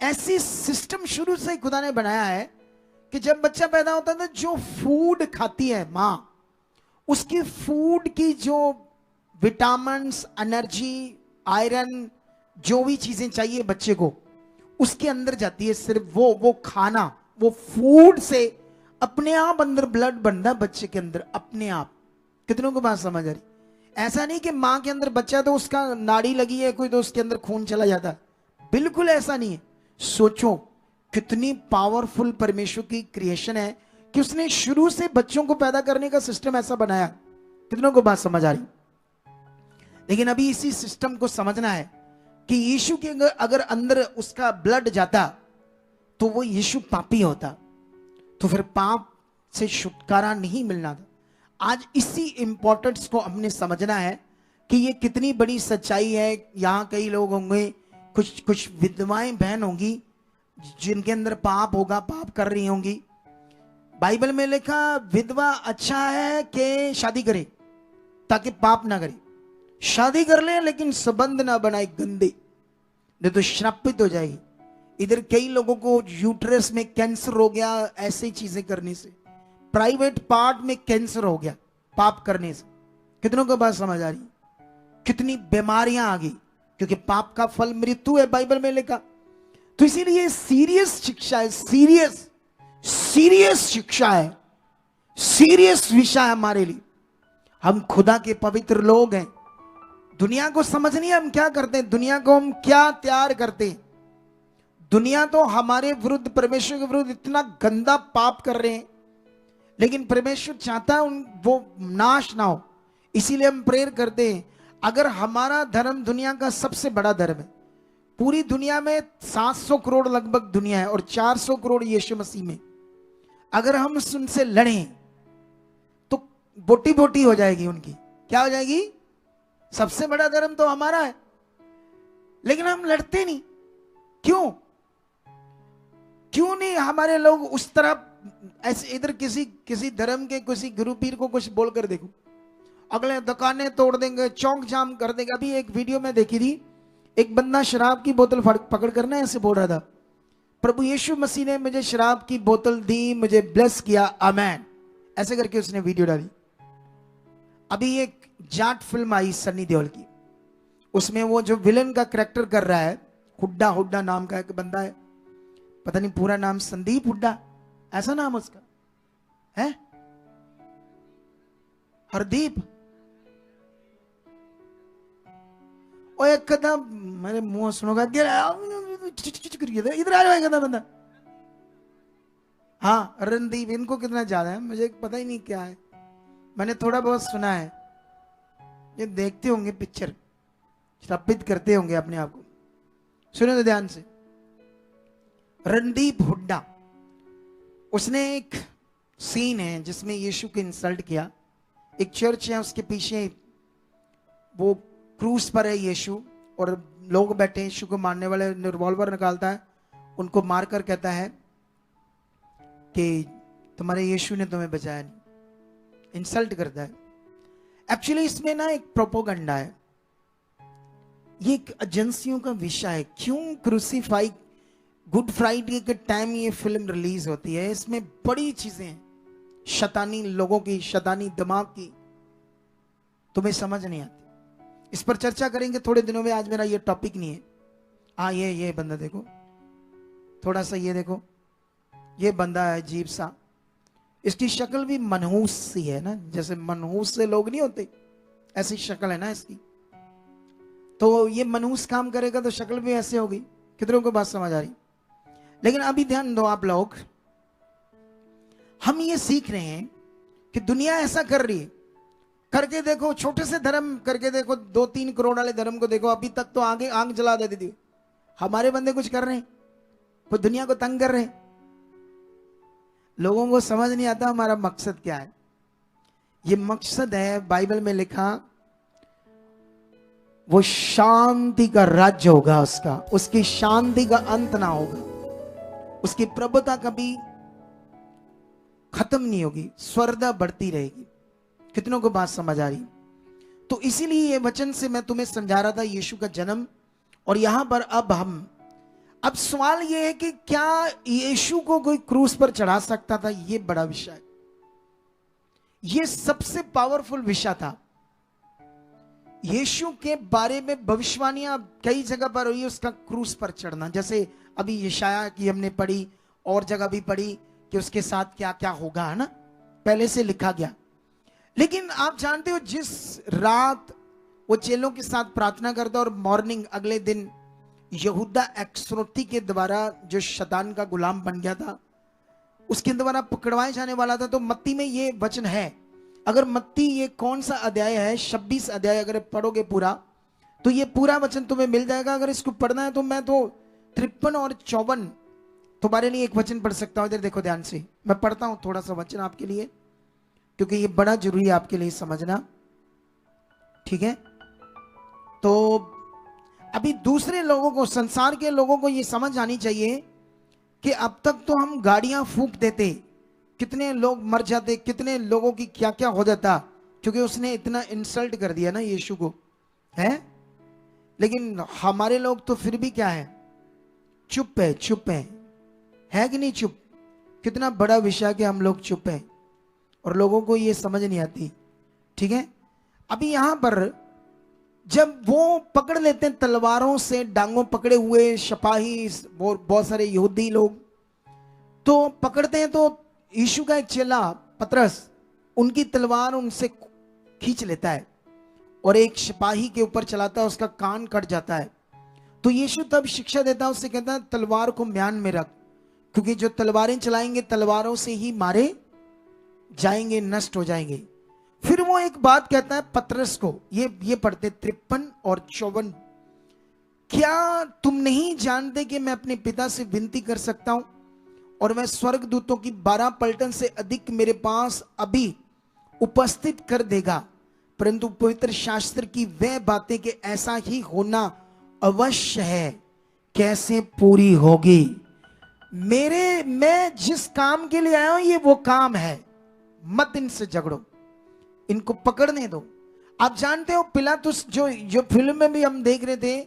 ऐसी सिस्टम शुरू से ही खुदा ने बनाया है कि जब बच्चा पैदा होता है तो जो फूड खाती है मां, उसकी फूड की जो विटामिन्स, एनर्जी, आयरन, जो भी चीजें चाहिए बच्चे को, उसके अंदर जाती है। सिर्फ वो खाना, वो फूड से अपने आप अंदर ब्लड बनता है बच्चे के अंदर, अपने आप। कितनों को बात समझ आ रही? ऐसा नहीं कि मां के अंदर बच्चा तो उसका नाड़ी लगी है कोई तो उसके अंदर खून चला जाता है, बिल्कुल ऐसा नहीं है। सोचो कितनी पावरफुल परमेश्वर की क्रिएशन है कि उसने शुरू से बच्चों को पैदा करने का सिस्टम ऐसा बनाया। कितनों को बात समझ आ रही? लेकिन अभी इसी सिस्टम को समझना है कि यीशु के अगर अंदर उसका ब्लड जाता तो वो यीशु पापी होता, तो फिर पाप से छुटकारा नहीं मिलना था। आज इसी इंपॉर्टेंस को हमने समझना है कि ये कितनी बड़ी सच्चाई है। यहां कई लोग होंगे, कुछ विधवाएं बहन होंगी जिनके अंदर पाप होगा, पाप कर रही होंगी। बाइबल में लिखा विधवा अच्छा है कि शादी करे ताकि पाप ना करे। शादी कर ले लेकिन संबंध ना बनाए गंदे, नहीं तो श्रापित हो जाएगी। इधर कई लोगों को यूट्रस में कैंसर हो गया ऐसी चीजें करने से, प्राइवेट पार्ट में कैंसर हो गया पाप करने से। कितनों को बात समझ आ रही? कितनी बीमारियां आ गई क्योंकि पाप का फल मृत्यु है, बाइबल में लिखा। तो इसीलिए सीरियस शिक्षा है, सीरियस शिक्षा है, सीरियस विषय है हमारे लिए। हम खुदा के पवित्र लोग हैं। दुनिया को समझनी है हम क्या करते हैं, दुनिया को हम क्या तैयार करते हैं। दुनिया तो हमारे विरुद्ध, परमेश्वर के विरुद्ध इतना गंदा पाप कर रहे हैं, लेकिन परमेश्वर चाहता है वो नाश ना हो। इसीलिए हम प्रेयर करते हैं। अगर हमारा धर्म दुनिया का सबसे बड़ा धर्म है, पूरी दुनिया में 700 करोड़ लगभग दुनिया है और 400 करोड़ यीशु मसीह में, अगर हम उनसे लड़ें तो बोटी बोटी हो जाएगी उनकी। क्या हो जाएगी? सबसे बड़ा धर्म तो हमारा है, लेकिन हम लड़ते नहीं। क्यों नहीं? हमारे लोग उस तरह ऐसे इधर किसी धर्म के किसी गुरु पीर को कुछ बोलकर देखो, अगले दुकानें तोड़ देंगे, चौक जाम कर देंगे। अभी एक वीडियो में देखी थी, एक बंदा शराब की बोतल पकड़ कर ना ऐसे बोल रहा था, प्रभु यीशु मसीह ने मुझे शराब की बोतल दी, मुझे ब्लेस किया, आमेन, ऐसे करके उसने वीडियो डाली। अभी एक जाट फिल्म आई सन्नी देओल की, उसमें वो जो विलन का करैक्टर कर रहा है, हुड्डा नाम का एक बंदा है, पता नहीं पूरा नाम संदीप हुड्डा ऐसा नाम उसका है, हरदीप। और एक कदम मेरे मुंह सुनोगा, इधर आ जाएगा बंदा। हाँ रणदीप, इनको कितना ज्यादा है मुझे पता ही नहीं क्या है, मैंने थोड़ा बहुत सुना है। ये देखते होंगे पिक्चर, श्रापित करते होंगे अपने आप को। सुनो तो ध्यान से, रणदीप हुड्डा, उसने एक सीन है जिसमें यीशु को इंसल्ट किया। एक चर्च है, उसके पीछे वो क्रूस पर है यीशु और लोग बैठे, यीशु को मारने वाले रिवॉल्वर निकालता है, उनको मारकर कहता है कि तुम्हारे यीशु ने तुम्हें बचाया नहीं, इंसल्ट करता है। एक्चुअली इसमें ना एक प्रोपोगंडा है, ये एक एजेंसियों का विषय है। क्यों क्रूसीफाई, गुड फ्राइडे के टाइम ये फिल्म रिलीज होती है, इसमें बड़ी चीजें हैं, शैतानी लोगों की, शैतानी दिमाग की, तुम्हें समझ नहीं आती। इस पर चर्चा करेंगे थोड़े दिनों में, आज मेरा ये टॉपिक नहीं है। हाँ ये बंदा देखो, थोड़ा सा ये देखो, ये बंदा है अजीब सा, इसकी शक्ल भी मनहूस सी है ना, जैसे मनहूस से लोग नहीं होते, ऐसी शक्ल है ना इसकी। तो ये मनहूस काम करेगा तो शक्ल भी ऐसे होगी। कितनों को बात समझ आ रही? लेकिन अभी ध्यान दो आप लोग, हम ये सीख रहे हैं कि दुनिया ऐसा कर रही है, करके देखो, छोटे से धर्म करके देखो, 2-3 करोड़ वाले धर्म को देखो, अभी तक तो आगे आग जला देती थी। हमारे बंदे कुछ कर रहे हैं, वो दुनिया को तंग कर रहे हैं। लोगों को समझ नहीं आता हमारा मकसद क्या है। ये मकसद है बाइबल में लिखा, वो शांति का राज्य होगा उसका, उसकी शांति का अंत ना होगा, उसकी प्रभुता कभी खत्म नहीं होगी, स्वर्धा बढ़ती रहेगी। कितनों को बात समझ आ रही? तो इसीलिए ये वचन से मैं तुम्हें समझा रहा था यीशु का जन्म। और यहां पर अब सवाल ये है कि क्या यीशु को कोई क्रूस पर चढ़ा सकता था? ये बड़ा विषय, ये सबसे पावरफुल विषय था। यीशु के बारे में भविष्यवाणियां कई जगह पर हुई, उसका क्रूस पर चढ़ना। जैसे अभी यशाया की हमने पढ़ी और जगह भी पढ़ी कि उसके साथ क्या क्या होगा, है ना, पहले से लिखा गया। लेकिन आप जानते हो जिस रात वो चेलों के साथ प्रार्थना करता और मॉर्निंग अगले दिन यहूदा इस्करियोती के द्वारा जो शैतान का गुलाम बन गया था, उसके द्वारा पकड़वाए जाने वाला था, तो मत्ती में ये वचन है। अगर मत्ती ये कौन सा अध्याय है, 26 अध्याय अगर पढ़ोगे पूरा, तो ये पूरा वचन तुम्हें मिल जाएगा। अगर इसको पढ़ना है तो मैं तो 53 और 54 तुम्हारे लिए एक वचन पढ़ सकता हूं। इधर देखो ध्यान से, मैं पढ़ता हूं थोड़ा सा वचन आपके लिए, क्योंकि ये बड़ा जरूरी है आपके लिए समझना, ठीक है। तो अभी दूसरे लोगों को, संसार के लोगों को ये समझ आनी चाहिए कि अब तक तो हम गाड़ियां फूंक देते, कितने लोग मर जाते, कितने लोगों की क्या क्या हो जाता, क्योंकि उसने इतना इंसल्ट कर दिया ना यीशु को, है। लेकिन हमारे लोग तो फिर भी क्या है, चुप है, चुप है कि नहीं चुप। कितना बड़ा विषय कि हम लोग चुप हैं और लोगों को ये समझ नहीं आती, ठीक है। अभी यहां पर जब वो पकड़ लेते हैं तलवारों से, डांगों पकड़े हुए सिपाही, बहुत सारे यहूदी लोग तो पकड़ते हैं, तो यीशु का एक चेला पतरस उनकी तलवार उनसे खींच लेता है और एक सिपाही के ऊपर चलाता है, उसका कान कट जाता है। तो यीशु तब शिक्षा देता है, उससे कहता है तलवार को म्यान में रख, क्योंकि जो तलवारें चलाएंगे तलवारों से ही मारे जाएंगे, नष्ट हो जाएंगे। फिर वो एक बात कहता है पतरस को, ये पढ़ते 53 और 54, क्या तुम नहीं जानते कि मैं अपने पिता से विनती कर सकता हूं और मैं स्वर्गदूतों की 12 पलटन से अधिक मेरे पास अभी उपस्थित कर देगा, परंतु पवित्र शास्त्र की वह बातें कि ऐसा ही होना अवश्य है कैसे पूरी होगी। मैं जिस काम के लिए आया हूं ये वो काम है, मत इनसे झगड़ो, इनको पकड़ने दो। आप जानते हो पिलातुस, जो फिल्म में भी हम देख रहे थे,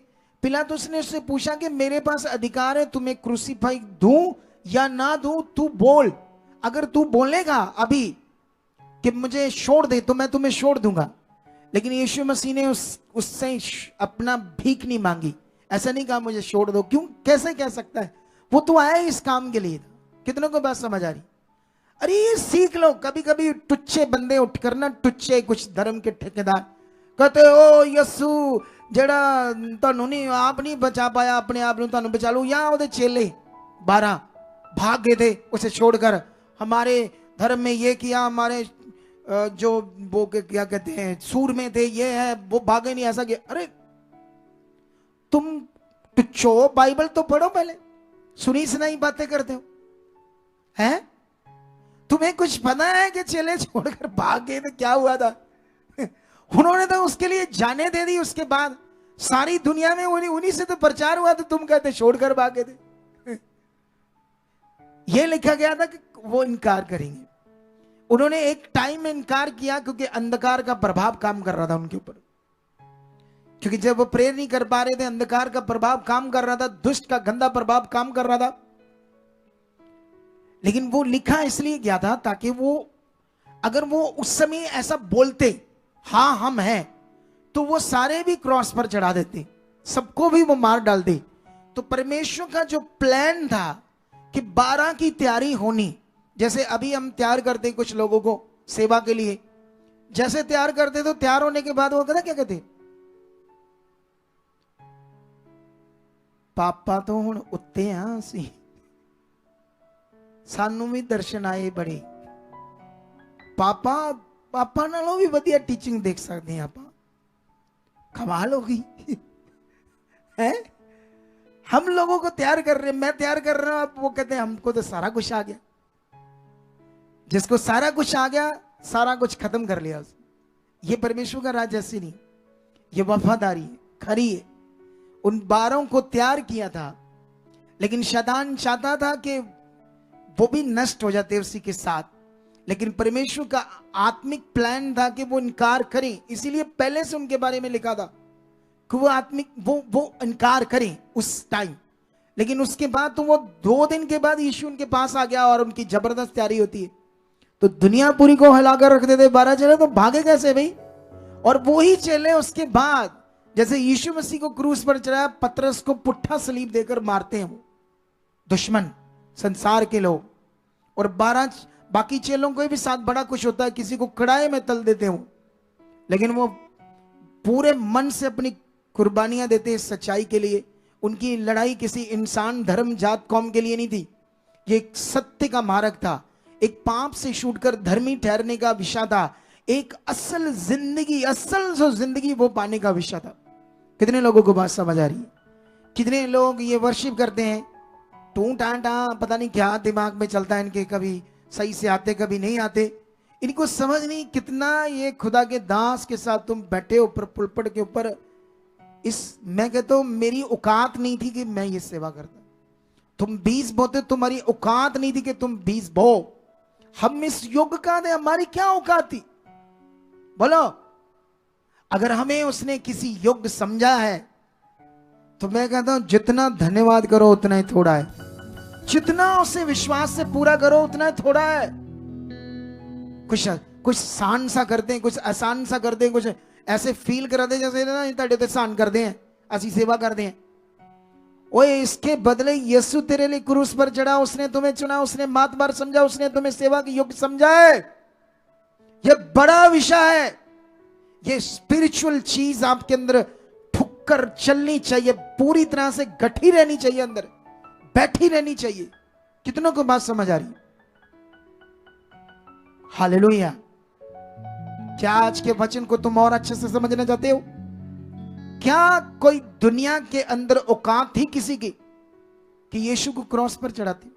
पिलातुस ने उससे पूछा कि मेरे पास अधिकार है तुम्हें क्रूसीफाई दूं या ना दूं, तू बोल। अगर तू बोलेगा अभी कि मुझे छोड़ दे तो मैं तुम्हें छोड़ दूंगा। लेकिन यीशु मसीह ने उससे अपना भीख नहीं मांगी, ऐसा नहीं कहा मुझे छोड़ दो, क्यों, कैसे कह सकता है, वो तो आया इस काम के लिए था। कितनों को बात समझ आ रही? अरे ये सीख लो। कभी कभी टुच्चे बंदे उठकर ना, टुच्चे कुछ धर्म के ठेकेदार कहते ओ यसु जड़ा तनु नहीं, आप नहीं बचा पाया अपने आप, तनु बचा लो। यहाँ वो चेले 12 भाग गए थे उसे छोड़कर, हमारे धर्म में ये किया, हमारे जो वो क्या कहते हैं सूर में थे, ये है, वो भागे नहीं, ऐसा किया। अरे तुम टुच्चो, बाइबल तो पढ़ो पहले, सुनी सुनाई बातें करते हो, हैं? तुम्हें कुछ पता है कि चेले छोड़कर भाग गए तो क्या हुआ था? उन्होंने तो उसके लिए जाने दे दी, उसके बाद सारी दुनिया में उन्हीं से तो प्रचार हुआ, तो तुम कहते छोड़कर भाग गए थे। यह लिखा गया था कि वो इनकार करेंगे। उन्होंने एक टाइम में इनकार किया क्योंकि अंधकार का प्रभाव काम कर रहा था उनके ऊपर, क्योंकि जब वो प्रेयर नहीं कर पा रहे थे, अंधकार का प्रभाव काम कर रहा था, दुष्ट का गंदा प्रभाव काम कर रहा था। लेकिन वो लिखा इसलिए गया था ताकि वो, अगर वो उस समय ऐसा बोलते हाँ हम हैं, तो वो सारे भी क्रॉस पर चढ़ा देते, सबको भी वो मार डालते। तो परमेश्वर का जो प्लान था कि 12 की तैयारी होनी, जैसे अभी हम तैयार करते कुछ लोगों को सेवा के लिए, जैसे तैयार करते तो तैयार होने के बाद वो कहते क्या कहते, पापा तो हुण उत्ते हां सी, सानू भी दर्शन आए बड़े, पापा नालों भी वधिया टीचिंग देख सकते हैं आप। कमाल होगी है। हम लोगों को तैयार कर रहे हैं, मैं तैयार कर रहा हूं, आप वो कहते हैं हमको तो सारा कुछ आ गया। जिसको सारा कुछ आ गया, सारा कुछ खत्म कर लिया उसने। ये परमेश्वर का राज ऐसी नहीं, ये वफादारी है, खरी है। उन 12 को तैयार किया था, लेकिन शैतान चाहता था कि वो भी नष्ट हो जाते उसी के साथ। लेकिन परमेश्वर का आत्मिक प्लान था कि वो इनकार करें, इसीलिए पहले से उनके बारे में लिखा था कि वो आत्मिक वो इनकार करें उस टाइम। लेकिन उसके बाद तो वो 2 दिन के बाद यीशु उनके पास आ गया और उनकी जबरदस्त तैयारी होती है। तो दुनिया पूरी को हिलाकर रख देते 12 चेले, तो भागे कैसे भाई? और वो ही चेले उसके बाद जैसे यीशु मसीह को क्रूस पर चढ़ाया, पतरस को पुट्ठा सलीब देकर मारते हैं वो दुश्मन, संसार के लोग, और 12 बाकी चेलों को भी साथ बड़ा कुछ होता है, किसी को कड़ाहे में तल देते हो, लेकिन वो पूरे मन से अपनी कुर्बानियां देते सच्चाई के लिए। उनकी लड़ाई किसी इंसान, धर्म, जात, कौम के लिए नहीं थी। ये एक सत्य का मार्ग था, एक पाप से छूटकर धर्मी ठहरने का विषय था, एक असल जिंदगी, असल जो जिंदगी वो पाने का विषय था। कितने लोगों को बात समझ आ रही है? कितने लोग ये वर्शिप करते हैं, टू टाटा, पता नहीं क्या दिमाग में चलता है इनके, कभी सही से आते कभी नहीं आते। इनको समझ नहीं कितना ये खुदा के दास के साथ तुम बैठे हो ऊपर पुलपट के ऊपर। मैं कहता हूं मेरी औकात नहीं थी कि मैं ये सेवा करता। तुम 20 बोते, तुम्हारी औकात नहीं थी कि तुम 20 बो। हम इस युग का थे, हमारी क्या औकात थी बोलो? अगर हमें उसने किसी युग समझा है तो मैं कहता हूं जितना धन्यवाद करो उतना ही थोड़ा है, जितना उसे विश्वास से पूरा करो उतना ही थोड़ा है। कुछ सान सा करते हैं, कुछ आसान सा करते हैं, कुछ ऐसे फील कराते जैसे ना ਤੁਹਾਡੇ ਤੇ सान करते हैं, ऐसी सेवा करते हैं। ओए इसके बदले यीशु तेरे लिए क्रूस पर चढ़ा, उसने तुम्हें चुना, उसने मात बार समझा, उसने तुम्हें सेवा के योग्य समझा है। यह बड़ा विषय है। ये स्पिरिचुअल चीज आपके अंदर ठुक्कर चलनी चाहिए, पूरी तरह से गठी रहनी चाहिए, अंदर बैठी रहनी चाहिए। कितनों को बात समझ आ रही? हालेलुया। क्या आज के वचन को तुम और अच्छे से समझना चाहते हो? क्या कोई दुनिया के अंदर औकात थी किसी की कि यीशु को क्रॉस पर चढ़ाती?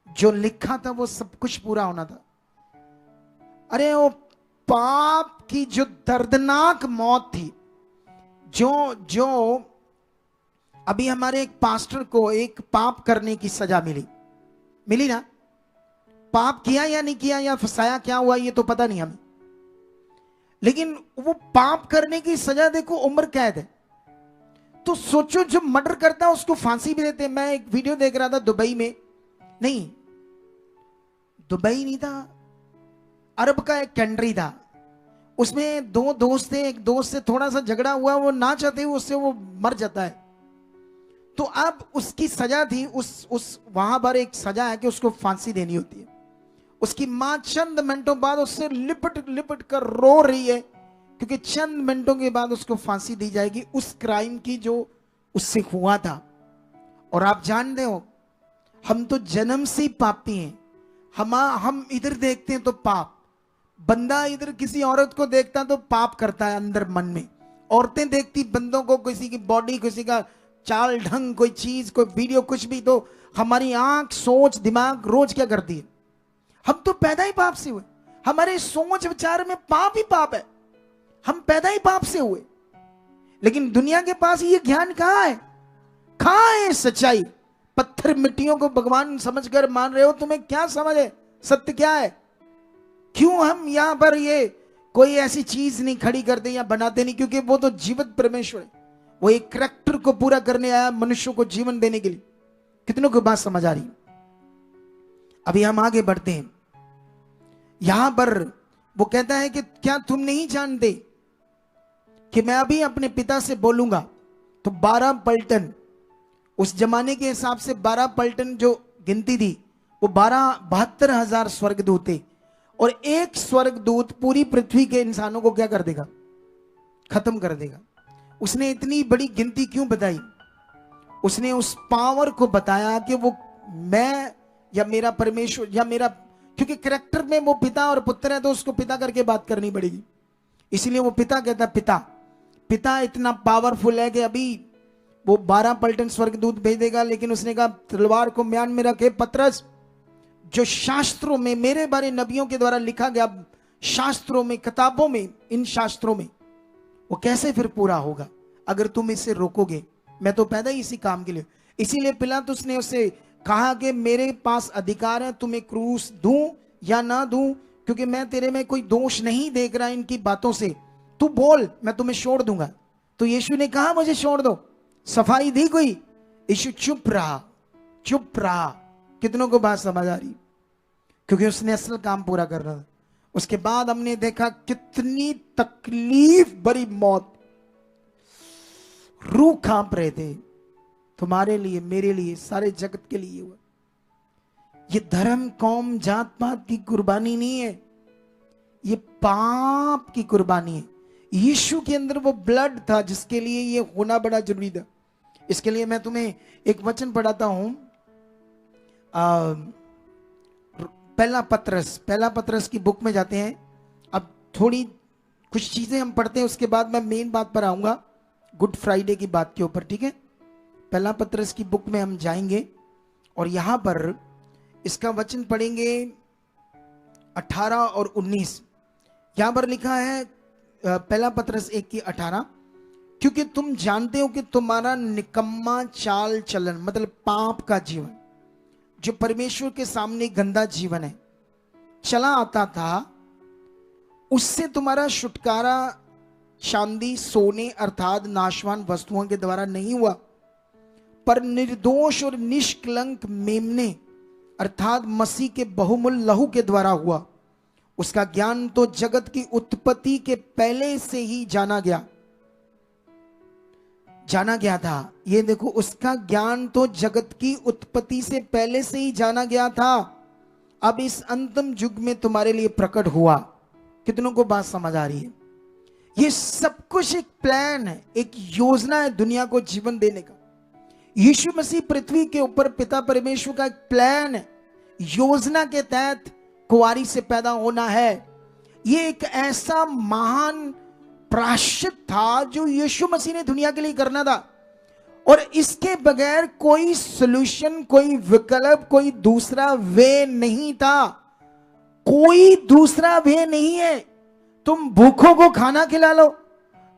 जो लिखा था वो सब कुछ पूरा होना था। अरे वो पाप की जो दर्दनाक मौत थी, जो अभी हमारे एक पास्टर को एक पाप करने की सजा मिली ना। पाप किया या नहीं किया या फंसाया क्या हुआ ये तो पता नहीं हमें, लेकिन वो पाप करने की सजा देखो, उम्र कैद है। तो सोचो जो मर्डर करता है उसको फांसी भी देते हैं। मैं एक वीडियो देख रहा था दुबई में, दुबई नहीं था, अरब का एक कंट्री था। उसमें 2 दोस्त थे, एक दोस्त से थोड़ा सा झगड़ा हुआ, वो ना चाहते हुए उससे वो मर जाता है। तो अब उसकी सजा थी, उस वहां पर एक सजा है कि उसको फांसी देनी होती है। उसकी मां चंद मिनटों बाद उससे लिपट कर रो रही है, क्योंकि चंद मिनटों के बाद उसको फांसी दी जाएगी उस क्राइम की जो उससे हुआ था। और आप जानते हो हम तो जन्म से पापी हैं। हम इधर देखते हैं तो पाप, बंदा इधर किसी औरत को देखता तो पाप करता है अंदर मन में। औरतें देखती बंदों को, किसी की बॉडी, किसी का चाल ढंग, कोई चीज, कोई वीडियो, कुछ भी, तो हमारी आंख, सोच, दिमाग रोज क्या करती है? हम तो पैदा ही पाप से हुए। हमारे सोच विचार में पाप ही पाप है। हम पैदा ही पाप से हुए। लेकिन दुनिया के पास ये ज्ञान कहां है? कहां है सच्चाई? पत्थर मिट्टियों को भगवान समझकर मान रहे हो। तुम्हें क्या समझ है? सत्य क्या है? क्यों हम यहां पर ये कोई ऐसी चीज नहीं खड़ी करते या बनाते नहीं? क्योंकि वो तो जीवित परमेश्वर है। वो एक करैक्टर को पूरा करने आया, मनुष्यों को जीवन देने के लिए। कितनों को बात समझ आ रही? अभी हम आगे बढ़ते हैं। यहां पर वो कहता है कि क्या तुम नहीं जानते कि मैं अभी अपने पिता से बोलूंगा तो 12 पलटन, उस जमाने के हिसाब से 12 पलटन जो गिनती थी वो 72,000 स्वर्गदूत थे। और एक स्वर्गदूत पूरी पृथ्वी के इंसानों को क्या कर देगा? खत्म कर देगा। उसने इतनी बड़ी गिनती क्यों बताई? उसने उस पावर को बताया कि वो मैं या मेरा परमेश्वर या मेरा, क्योंकि करैक्टर में वो पिता और पुत्र है तो उसको पिता करके बात करनी पड़ेगी। इसलिए वो पिता कहता है, पिता इतना पावरफुल है कि अभी वो 12 पलटन स्वर्गदूत भेज देगा। लेकिन उसने कहा तलवार को म्यान में रखे, पतरस, जो शास्त्रों में मेरे बारे नबियों के द्वारा लिखा गया, शास्त्रों में, किताबों में, इन शास्त्रों में, वो कैसे फिर पूरा होगा अगर तुम इसे रोकोगे? मैं तो पैदा ही इसी काम के लिए। इसीलिए पिलातुस ने उसे कहा कि मेरे पास अधिकार है तुम्हें क्रूस दूं या ना दूं, क्योंकि मैं तेरे में कोई दोष नहीं देख रहा इनकी बातों से। तू बोल, मैं तुम्हें छोड़ दूंगा। तो यीशु ने कहा मुझे छोड़ दो, सफाई दी कोई? यीशु चुप रहा। कितनों को बात समझ आ रही? क्योंकि उसने असल काम पूरा कर रहा था। उसके बाद हमने देखा कितनी तकलीफ भरी मौत, रूह कांप रहे थे, तुम्हारे लिए, मेरे लिए, सारे जगत के लिए हुआ। ये धर्म कौम जात पात की कुर्बानी नहीं है, ये पाप की कुर्बानी है। यीशु के अंदर वो ब्लड था जिसके लिए ये होना बड़ा जरूरी था। इसके लिए मैं तुम्हें एक वचन पढ़ाता हूं, पहला पत्रस की बुक में जाते हैं। अब थोड़ी कुछ चीजें हम पढ़ते हैं, उसके बाद मैं मेन बात पर आऊंगा, गुड फ्राइडे की बात के ऊपर, ठीक है। पहला पत्रस की बुक में हम जाएंगे और यहां पर इसका वचन पढ़ेंगे 18 और 19। यहां पर लिखा है पहला पत्रस 1 की 18, क्योंकि तुम जानते हो कि तुम्हारा निकम्मा चाल चलन, मतलब पाप का जीवन, जो परमेश्वर के सामने गंदा जीवन है, चला आता था, उससे तुम्हारा छुटकारा चांदी सोने अर्थात नाशवान वस्तुओं के द्वारा नहीं हुआ, पर निर्दोष और निष्कलंक मेमने अर्थात मसीह के बहुमूल्य लहू के द्वारा हुआ। उसका ज्ञान तो जगत की उत्पत्ति के पहले से ही जाना गया था। ये देखो, उसका ज्ञान तो जगत की उत्पत्ति से पहले से ही जाना गया था, अब इस अंतिम युग में तुम्हारे लिए प्रकट हुआ। कितनों को बात समझ आ रही है? ये सब कुछ एक प्लान है, एक योजना है दुनिया को जीवन देने का। यीशु मसीह पृथ्वी के ऊपर पिता परमेश्वर का एक प्लान है, योजना के तहत कुंवारी से पैदा होना है। ये एक ऐसा महान प्रायश्चित था जो यीशु मसीह ने दुनिया के लिए करना था, और इसके बगैर कोई सॉल्यूशन, कोई विकल्प, कोई दूसरा वे नहीं था। कोई दूसरा वे नहीं है। तुम भूखों को खाना खिला लो,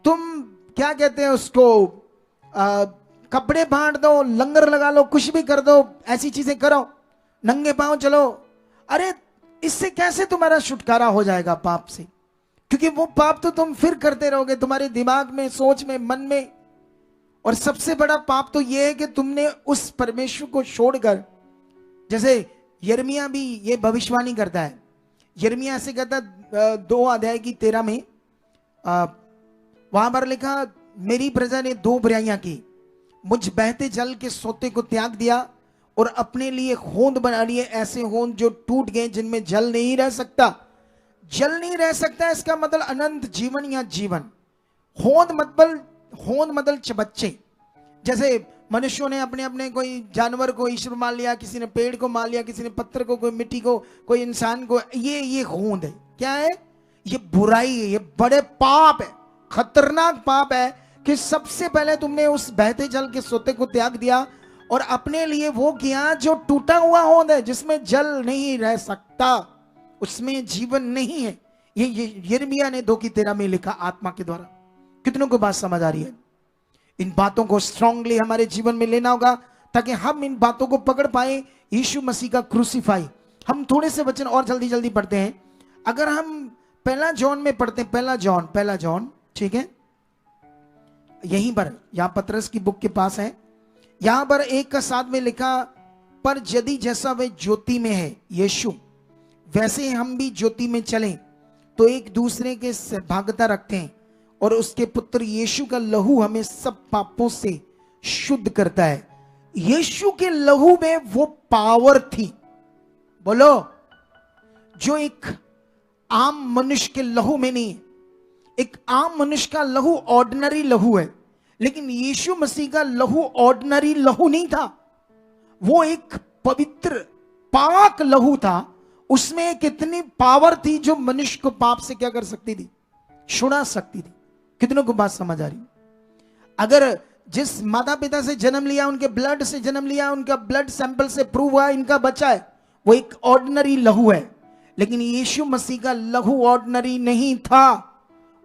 तुम क्या कहते हैं उसको, कपड़े बांट दो, लंगर लगा लो, कुछ भी कर दो, ऐसी चीजें करो, नंगे पांव चलो, अरे इससे कैसे तुम्हारा छुटकारा हो जाएगा पाप से? क्योंकि वो पाप तो तुम फिर करते रहोगे तुम्हारे दिमाग में, सोच में, मन में। और सबसे बड़ा पाप तो ये है कि तुमने उस परमेश्वर को छोड़कर, जैसे यिर्मयाह भी ये भविष्यवाणी करता है। यिर्मयाह ऐसे कहता 2 अध्याय की 13 में, वहां पर लिखा, मेरी प्रजा ने 2 बुराइयां की, मुझ बहते जल के सोते को त्याग दिया और अपने लिए होंद बना लिए, ऐसे होंद जो टूट गए, जिनमें जल नहीं रह सकता। जल नहीं रह सकता इसका मतलब अनंत जीवन या जीवन। होंद मतलब चबच्चे। जैसे मनुष्यों ने अपने अपने, कोई जानवर को ईश्वर मान लिया, किसी ने पेड़ को मान लिया, किसी ने पत्थर को, कोई मिट्टी को, कोई इंसान को। ये होंद है। क्या है? ये बुराई है, ये बड़े पाप है, खतरनाक पाप है कि सबसे पहले तुमने उस बहते जल के सोते को त्याग दिया और अपने लिए वो किया जो टूटा हुआ होंद है, जिसमें जल नहीं रह सकता, उसमें जीवन नहीं है। ये यिर्मयाह ने 2 की 13 में लिखा आत्मा के द्वारा। कितनों को बात समझ आ रही है? इन बातों को स्ट्रांगली हमारे जीवन में लेना होगा ताकि हम इन बातों को पकड़ पाए। यीशु मसीह का क्रूसीफाई। हम थोड़े से वचन और जल्दी जल्दी पढ़ते हैं। अगर हम पहला जॉन में पढ़ते हैं, पहला जॉन, ठीक है, यहीं पर, यहां पत्रस की बुक के पास है, यहां पर 1 का 7 में लिखा, पर यदि जैसा वे ज्योति में है यीशु, वैसे हम भी ज्योति में चलें तो एक दूसरे के सहभागिता रखते हैं, और उसके पुत्र यीशु का लहू हमें सब पापों से शुद्ध करता है। यीशु के लहू में वो पावर थी, बोलो, जो एक आम मनुष्य के लहू में नहीं है। एक आम मनुष्य का लहू ऑर्डिनरी लहू है, लेकिन यीशु मसीह का लहू ऑर्डिनरी लहू नहीं था। वो एक पवित्र पाक लहू था। उसमें कितनी पावर थी जो मनुष्य को पाप से क्या कर सकती थी? छुड़ा सकती थी। कितनों को बात समझ आ रही? अगर जिस माता पिता से जन्म लिया, उनके ब्लड से जन्म लिया, उनका ब्लड सैंपल से प्रूव हुआ इनका बच्चा है, वो एक ऑर्डिनरी लहू है। लेकिन यीशु मसीह का लहू ऑर्डिनरी नहीं था।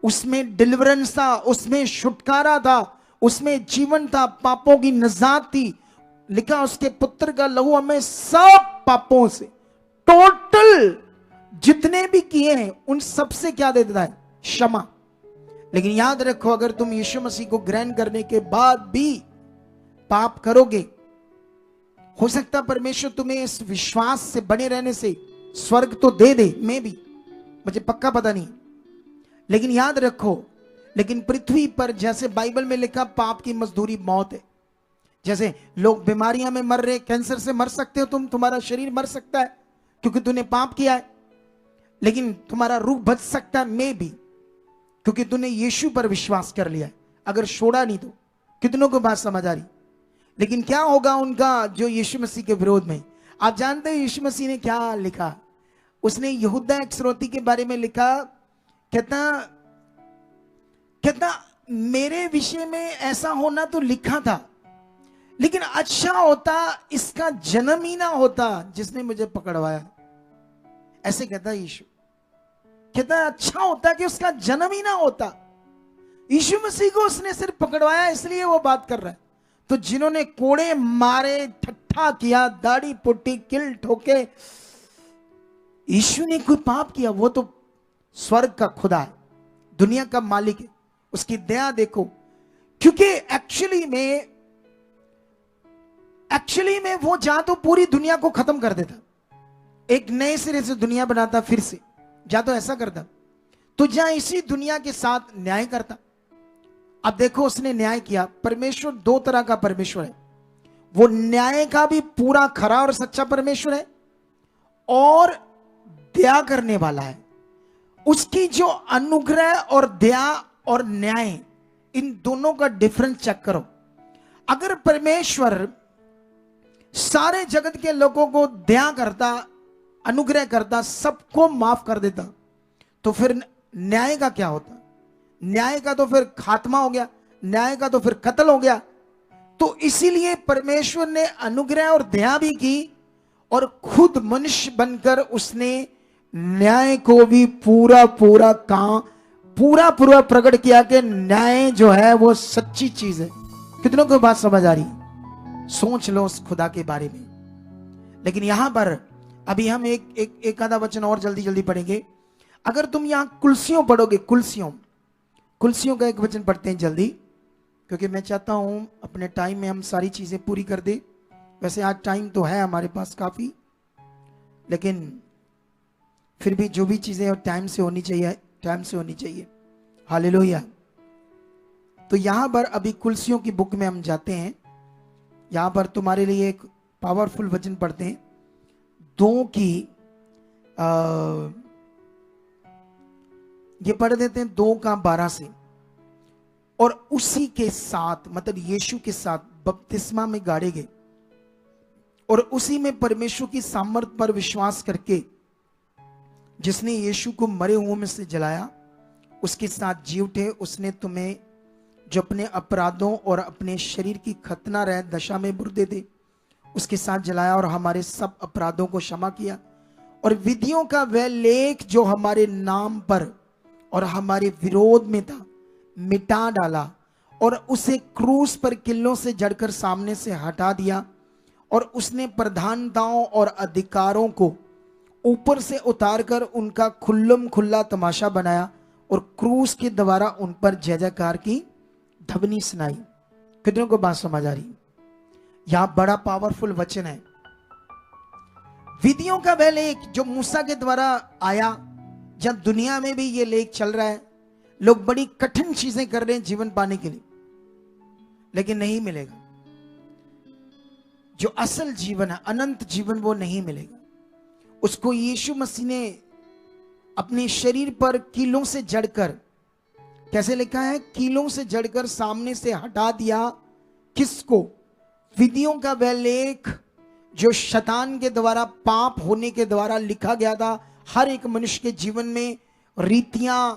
उसमें डिलीवरेंस था, उसमें छुटकारा था, उसमें जीवन था, पापों की निजात थी। लिखा, उसके पुत्र का लहू हमें सब पापों से, टोटल जितने भी किए हैं उन सब से क्या दे देता है? क्षमा। लेकिन याद रखो, अगर तुम यीशु मसीह को ग्रहण करने के बाद भी पाप करोगे, हो सकता परमेश्वर तुम्हें इस विश्वास से बने रहने से स्वर्ग तो दे दे, मैं भी, मुझे पक्का पता नहीं। लेकिन याद रखो, लेकिन पृथ्वी पर जैसे बाइबल में लिखा पाप की मजदूरी मौत है, जैसे लोग बीमारियां में मर रहे, कैंसर से मर सकते हो तुम, तुम्हारा शरीर मर सकता है क्योंकि तूने पाप किया है, लेकिन तुम्हारा रूह बच सकता है में भी क्योंकि तूने यीशु पर विश्वास कर लिया है। अगर छोड़ा नहीं तो कितनों को बात समझ आ रही? लेकिन क्या होगा उनका जो यीशु मसीह के विरोध में? आप जानते हो यीशु मसीह ने क्या लिखा? उसने यहूदा इस्करियोती के बारे में लिखा, कहता मेरे विषय में ऐसा होना तो लिखा था, लेकिन अच्छा होता इसका जन्म ही ना होता जिसने मुझे पकड़वाया। ऐसे कहता यीशु, कहता अच्छा होता कि उसका जन्म ही ना होता। यीशु मसीह को उसने सिर्फ पकड़वाया इसलिए वो बात कर रहा है। तो जिन्होंने कोड़े मारे, ठट्ठा किया, दाढ़ी पुट्टी, किल ठोके, यीशु ने कोई पाप किया? वो तो स्वर्ग का खुदा है, दुनिया का मालिक है, उसकी दया देखो। क्योंकि एक्चुअली में वो जा तो पूरी दुनिया को खत्म कर देता, एक नए सिरे से दुनिया बनाता, फिर से जा तो ऐसा करता, तो जा इसी दुनिया के साथ न्याय करता। अब देखो उसने न्याय किया। परमेश्वर दो तरह का परमेश्वर है, वो न्याय का भी पूरा खरा और सच्चा परमेश्वर है और दया करने वाला है। उसकी जो अनुग्रह और दया और न्याय, इन दोनों का डिफरेंस चेक करो। अगर परमेश्वर सारे जगत के लोगों को दया करता, अनुग्रह करता, सबको माफ कर देता, तो फिर न्याय का क्या होता? न्याय का तो फिर खात्मा हो गया, न्याय का तो फिर कत्ल हो गया। तो इसीलिए परमेश्वर ने अनुग्रह और दया भी की और खुद मनुष्य बनकर उसने न्याय को भी पूरा प्रकट किया कि न्याय जो है वो सच्ची चीज है। कितनों को बात समझ आ रही? सोच लो उस खुदा के बारे में। लेकिन यहां पर अभी हम एक आधा वचन और जल्दी पढ़ेंगे। अगर तुम यहां कुलसियों पढ़ोगे, कुलसियों का एक वचन पढ़ते हैं जल्दी, क्योंकि मैं चाहता हूं अपने टाइम में हम सारी चीजें पूरी कर दे। वैसे आज टाइम तो है हमारे पास काफी, लेकिन फिर भी जो भी चीजें टाइम से होनी चाहिए। हालेलुया। तो यहां पर अभी कुलसियों की बुक में हम जाते हैं। यहां पर तुम्हारे लिए एक पावरफुल वचन पढ़ते हैं, 2 की ये पढ़ देते हैं 2 का 12 से। और उसी के साथ, मतलब यीशु के साथ बपतिस्मा में गाड़े गए और उसी में परमेश्वर की सामर्थ पर विश्वास करके जिसने यीशु को मरे हुओं में से जलाया, उसके साथ जी उठे। उसने तुम्हें जो अपने अपराधों और अपने शरीर की खतना रह दशा में मुर्दे थे, उसके साथ जलाया और हमारे सब अपराधों को क्षमा किया और विधियों का वह लेख जो हमारे नाम पर और हमारे विरोध में था मिटा डाला और उसे क्रूस पर किल्लों से जड़कर सामने से हटा दिया। और उसने प्रधानताओं और अधिकारों को ऊपर से उतारकर उनका खुल्लम खुल्ला तमाशा बनाया और क्रूस के द्वारा उन पर जय जयकार की ध्वनि सुनाई। कितनों को बात समझ आ रही? यहां बड़ा पावरफुल वचन है। विधियों का वह लेख जो मूसा के द्वारा आया, जब दुनिया में भी ये लेख चल रहा है, लोग बड़ी कठिन चीजें कर रहे हैं जीवन पाने के लिए, लेकिन नहीं मिलेगा। जो असल जीवन है, अनंत जीवन, वो नहीं मिलेगा। उसको यीशु मसीह ने अपने शरीर पर कीलों से जड़कर, कैसे लिखा है? कीलों से जड़कर सामने से हटा दिया। किसको? विधियों का वह लेख जो शैतान के द्वारा, पाप होने के द्वारा लिखा गया था हर एक मनुष्य के जीवन में। रीतियां,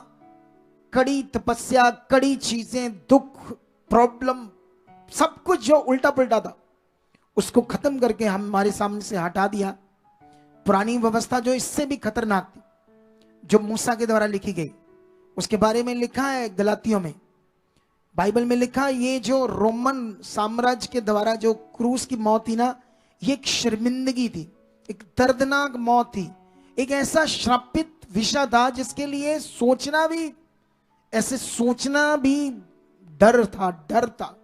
कड़ी तपस्या, कड़ी चीजें, दुख, प्रॉब्लम, सब कुछ जो उल्टा पुल्टा था, उसको खत्म करके हमारे सामने से हटा दिया। पुरानी व्यवस्था जो इससे भी खतरनाक थी, जो मूसा के द्वारा लिखी गई, उसके बारे में लिखा है गलातियों में, बाइबल में लिखा है, ये जो रोमन साम्राज्य के द्वारा जो क्रूस की मौत थी ना, ये एक शर्मिंदगी थी, एक दर्दनाक मौत थी, एक ऐसा श्रापित विषय था जिसके लिए सोचना भी डर था।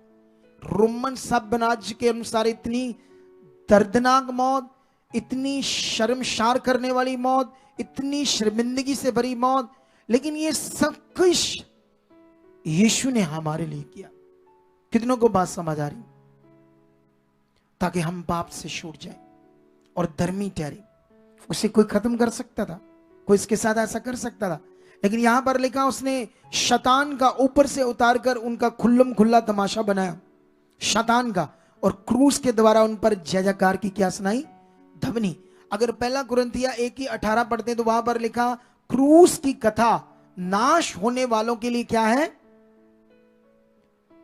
रोमन साम्राज्य के अनुसार इतनी दर्दनाक मौत, इतनी शर्मसार करने वाली मौत, इतनी शर्मिंदगी से भरी मौत, लेकिन ये सब कुछ यीशु ने हमारे लिए किया। कितनों को बात समझ आ रही? ताकि हम पाप से छूट जाएं और धर्मी ठहरे। उसे कोई खत्म कर सकता था, कोई इसके साथ ऐसा कर सकता था, लेकिन यहां पर लिखा उसने शैतान का ऊपर से उतारकर उनका खुल्लम खुल्ला तमाशा बनाया, शैतान का, और क्रूस के द्वारा उन पर जय जयकार की क्या सुनाई? ध्वनि। अगर पहला कुरिन्थिया 1:18 पढ़ते तो वहां पर लिखा क्रूस की कथा नाश होने वालों के लिए क्या है?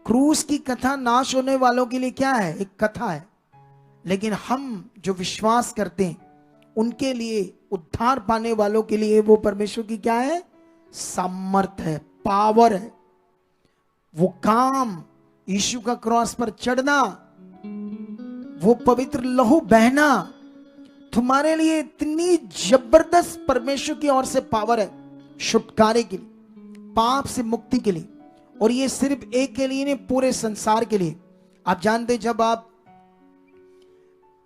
क्रूस की कथा नाश होने वालों के लिए क्या है? एक कथा है। लेकिन हम जो विश्वास करते हैं उनके लिए, उद्धार पाने वालों के लिए वो परमेश्वर की क्या है? सामर्थ्य है, पावर है। वो काम, यीशु का क्रॉस पर चढ़ना, वो पवित्र लहू बहना, तुम्हारे लिए इतनी जबरदस्त परमेश्वर की ओर से पावर है छुटकारे के लिए, पाप से मुक्ति के लिए। और ये सिर्फ एक के लिए नहीं, पूरे संसार के लिए। आप जानते, जब आप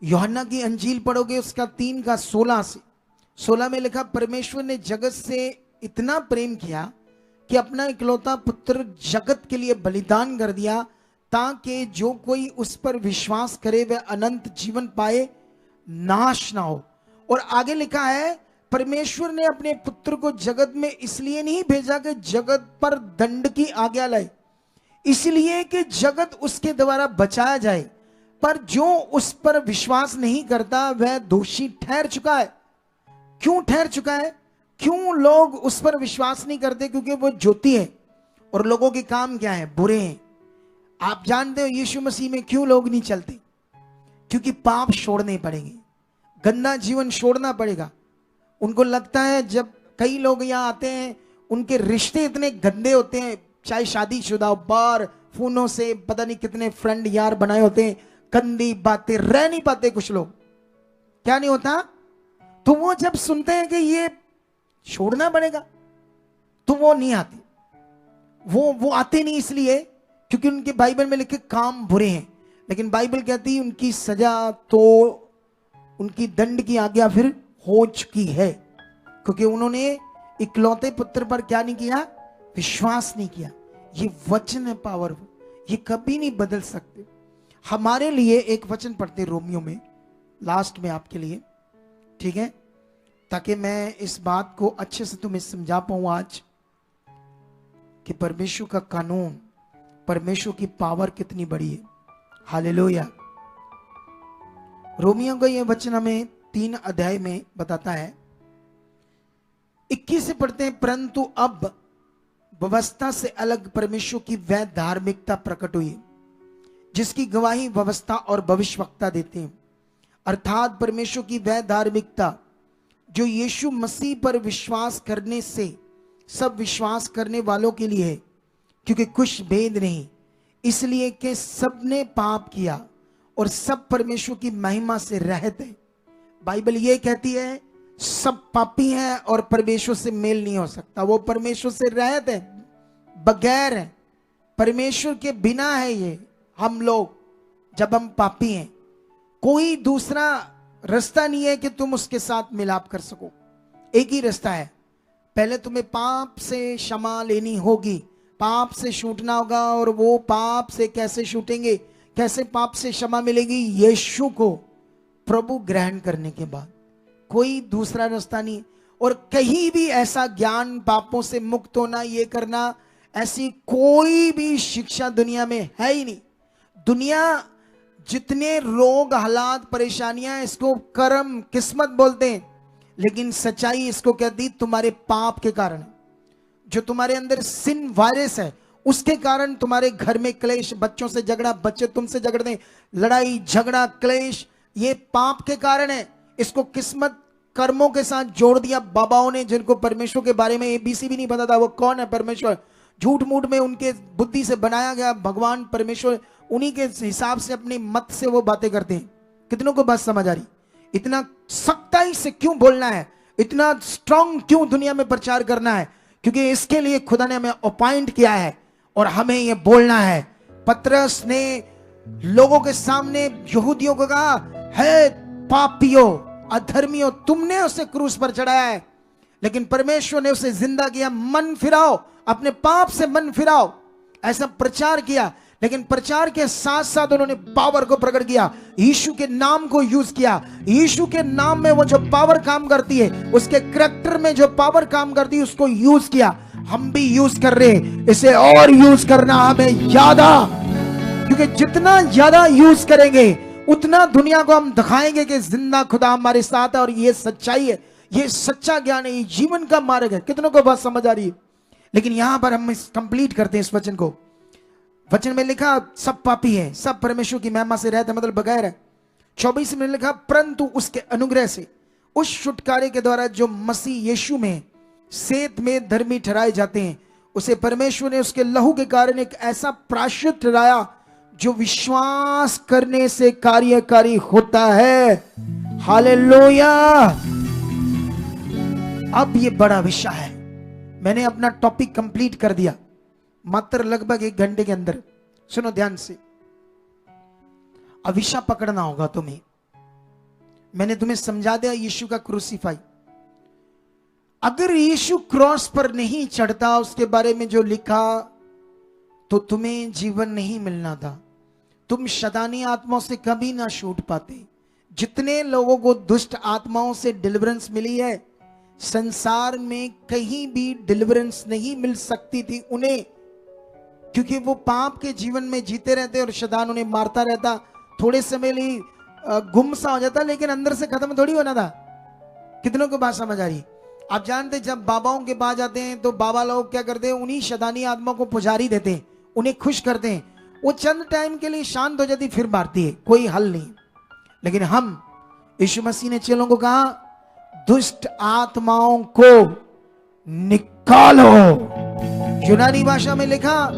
यूहन्ना की अंजील पढ़ोगे उसका 3:16 में लिखा, परमेश्वर ने जगत से इतना प्रेम किया कि अपना इकलौता पुत्र जगत के लिए बलिदान कर दिया, ताकि जो कोई उस पर विश्वास करे वह अनंत जीवन पाए, नाश ना हो। और आगे लिखा है, परमेश्वर ने अपने पुत्र को जगत में इसलिए नहीं भेजा कि जगत पर दंड की आज्ञा लाए, इसलिए कि जगत उसके द्वारा बचाया जाए, पर जो उस पर विश्वास नहीं करता वह दोषी ठहर चुका है। क्यों ठहर चुका है? क्यों लोग उस पर विश्वास नहीं करते? क्योंकि वो ज्योति है और लोगों के काम क्या है? बुरे हैं। आप जानते हो यीशु मसीह में क्यों लोग नहीं चलते? क्योंकि पाप छोड़ने पड़ेंगे, गंदा जीवन छोड़ना पड़ेगा। उनको लगता है, जब कई लोग यहाँ आते हैं उनके रिश्ते इतने गंदे होते हैं, चाहे शादीशुदा, बार फोनों से पता नहीं कितने फ्रेंड यार बनाए होते हैं, गंदी बातें, रह नहीं पाते कुछ लोग। क्या नहीं होता? तो वो जब सुनते हैं कि ये छोड़ना पड़ेगा तो वो नहीं आते। वो आते नहीं इसलिए क्योंकि उनके बाइबल में लिखे काम बुरे हैं, लेकिन बाइबल कहती है उनकी सजा तो, उनकी दंड की आज्ञा फिर हो चुकी है, क्योंकि उन्होंने इकलौते पुत्र पर क्या नहीं किया? विश्वास नहीं किया। ये वचन है पावरफुल, ये कभी नहीं बदल सकते। हमारे लिए एक वचन पढ़ते रोमियो में, लास्ट में आपके लिए, ठीक है, ताकि मैं इस बात को अच्छे से तुम्हें समझा पाऊं आज कि परमेश्वर का कानून, परमेश्वर की पावर कितनी बड़ी है। हालेलुया। रोमियो का यह वचन हमें 3 अध्याय में बताता है। 21 से पढ़ते हैं, परंतु अब व्यवस्था से अलग परमेश्वर की वह धार्मिकता प्रकट हुई जिसकी गवाही व्यवस्था और भविष्यवक्ता देते हैं, अर्थात परमेश्वर की वह धार्मिकता जो यीशु मसीह पर विश्वास करने से सब विश्वास करने वालों के लिए है, क्योंकि कुछ भेद नहीं, इसलिए कि सबने पाप किया और सब परमेश्वर की महिमा से रहित है। बाइबल ये कहती है सब पापी हैं और परमेश्वर से मेल नहीं हो सकता। वो परमेश्वर से रहित है, बगैर है, परमेश्वर के बिना है। ये हम लोग, जब हम पापी हैं, कोई दूसरा रास्ता नहीं है कि तुम उसके साथ मिलाप कर सको। एक ही रास्ता है, पहले तुम्हें पाप से क्षमा लेनी होगी, पाप से छूटना होगा। और वो पाप से कैसे छूटेंगे, कैसे पाप से क्षमा मिलेगी? यीशु को प्रभु ग्रहण करने के बाद। कोई दूसरा रास्ता नहीं। और कहीं भी ऐसा ज्ञान, पापों से मुक्त होना, ये करना, ऐसी कोई भी शिक्षा दुनिया में है ही नहीं। दुनिया जितने रोग, हालात, परेशानियां, इसको कर्म, किस्मत बोलते हैं, लेकिन सच्चाई इसको कहती तुम्हारे पाप के कारण। जो तुम्हारे अंदर सिन वायरस है उसके कारण तुम्हारे घर में क्लेश, बच्चों से झगड़ा, बच्चे तुमसे झगड़ते हैं, लड़ाई झगड़ा क्लेश, ये पाप के कारण है। इसको किस्मत, कर्मों के साथ जोड़ दिया बाबाओं ने, जिनको परमेश्वर के बारे में एबीसी भी नहीं पता था वो कौन है परमेश्वर। झूठ मूठ में उनके बुद्धि से बनाया गया भगवान परमेश्वर, उन्हीं के हिसाब से अपनी मत से वो बातें करते हैं। कितनों को बात समझ आ रही? इतना सख्ताई से क्यों बोलना है, इतना स्ट्रांग क्यों दुनिया में प्रचार करना है? क्योंकि इसके लिए खुदा ने हमें अपॉइंट किया है और हमें ये बोलना है। पतरस ने लोगों के सामने यहूदियों को कहा, है पापियों, अधर्मियों, तुमने उसे क्रूस पर चढ़ाया है, लेकिन परमेश्वर ने उसे जिंदा किया। मन फिराओ, अपने पाप से मन फिराओ, ऐसा प्रचार किया। लेकिन प्रचार के साथ साथ उन्होंने पावर को प्रकट किया, यीशु के नाम को यूज किया। यीशु के नाम में वो जो पावर काम करती है, उसके करैक्टर में जो पावर काम करती है, उसको यूज किया। हम भी यूज कर रहे हैं, इसे और यूज करना हमें ज्यादा, क्योंकि जितना ज्यादा यूज करेंगे उतना दुनिया को हम दिखाएंगे कि जिंदा खुदा हमारे साथ है और ये सच्चाई है, ये सच्चा ज्ञान है, ये जीवन का मार्ग है। कितनों को बात समझ आ रही है? लेकिन यहां पर हम कंप्लीट करते हैं इस वचन को। वचन में लिखा सब पापी है, सब परमेश्वर की महिमा से रहते, मतलब बगैर है। 24 में लिखा परंतु उसके अनुग्रह से, उस छुटकारे के द्वारा जो मसीह यीशु में सेत में धर्मी ठहराए जाते हैं, उसे परमेश्वर ने उसके लहू के कारण एक ऐसा प्रायश्चित ठहराया जो विश्वास करने से कार्यकारी होता है। हालेलुया। अब ये बड़ा विषय है। मैंने अपना टॉपिक कंप्लीट कर दिया मात्र लगभग 1 घंटे के अंदर। सुनो ध्यान से, अब विषय पकड़ना होगा तुम्हें। मैंने तुम्हें समझा दिया यीशु का क्रूसीफाई। अगर यीशु क्रॉस पर नहीं चढ़ता, उसके बारे में जो लिखा, तो तुम्हें जीवन नहीं मिलना था। तुम शैतानी आत्माओं से कभी ना छूट पाते। जितने लोगों को दुष्ट आत्माओं से डिलीवरेंस मिली है, संसार में कहीं भी डिलीवरेंस नहीं मिल सकती थी उन्हें, क्योंकि वो पाप के जीवन में जीते रहते और शैतान उन्हें मारता रहता। थोड़े समय लिए गुमसा हो जाता, लेकिन अंदर से खत्म थोड़ी होना था। कितनों को बात समझ आ रही? आप जानते जब बाबाओं के पास जाते हैं तो बाबा लोग क्या करते हैं, उन्हीं शैतानी आत्मा को पुजारी देते हैं, उन्हें खुश करते हैं। वो चंद टाइम के लिए शांत हो जाती, फिर मारती है, कोई हल नहीं। लेकिन हम, यीशु मसीह ने चेलों को कहा दुष्ट आत्माओं को निकालो। यूनानी भाषा में लिखा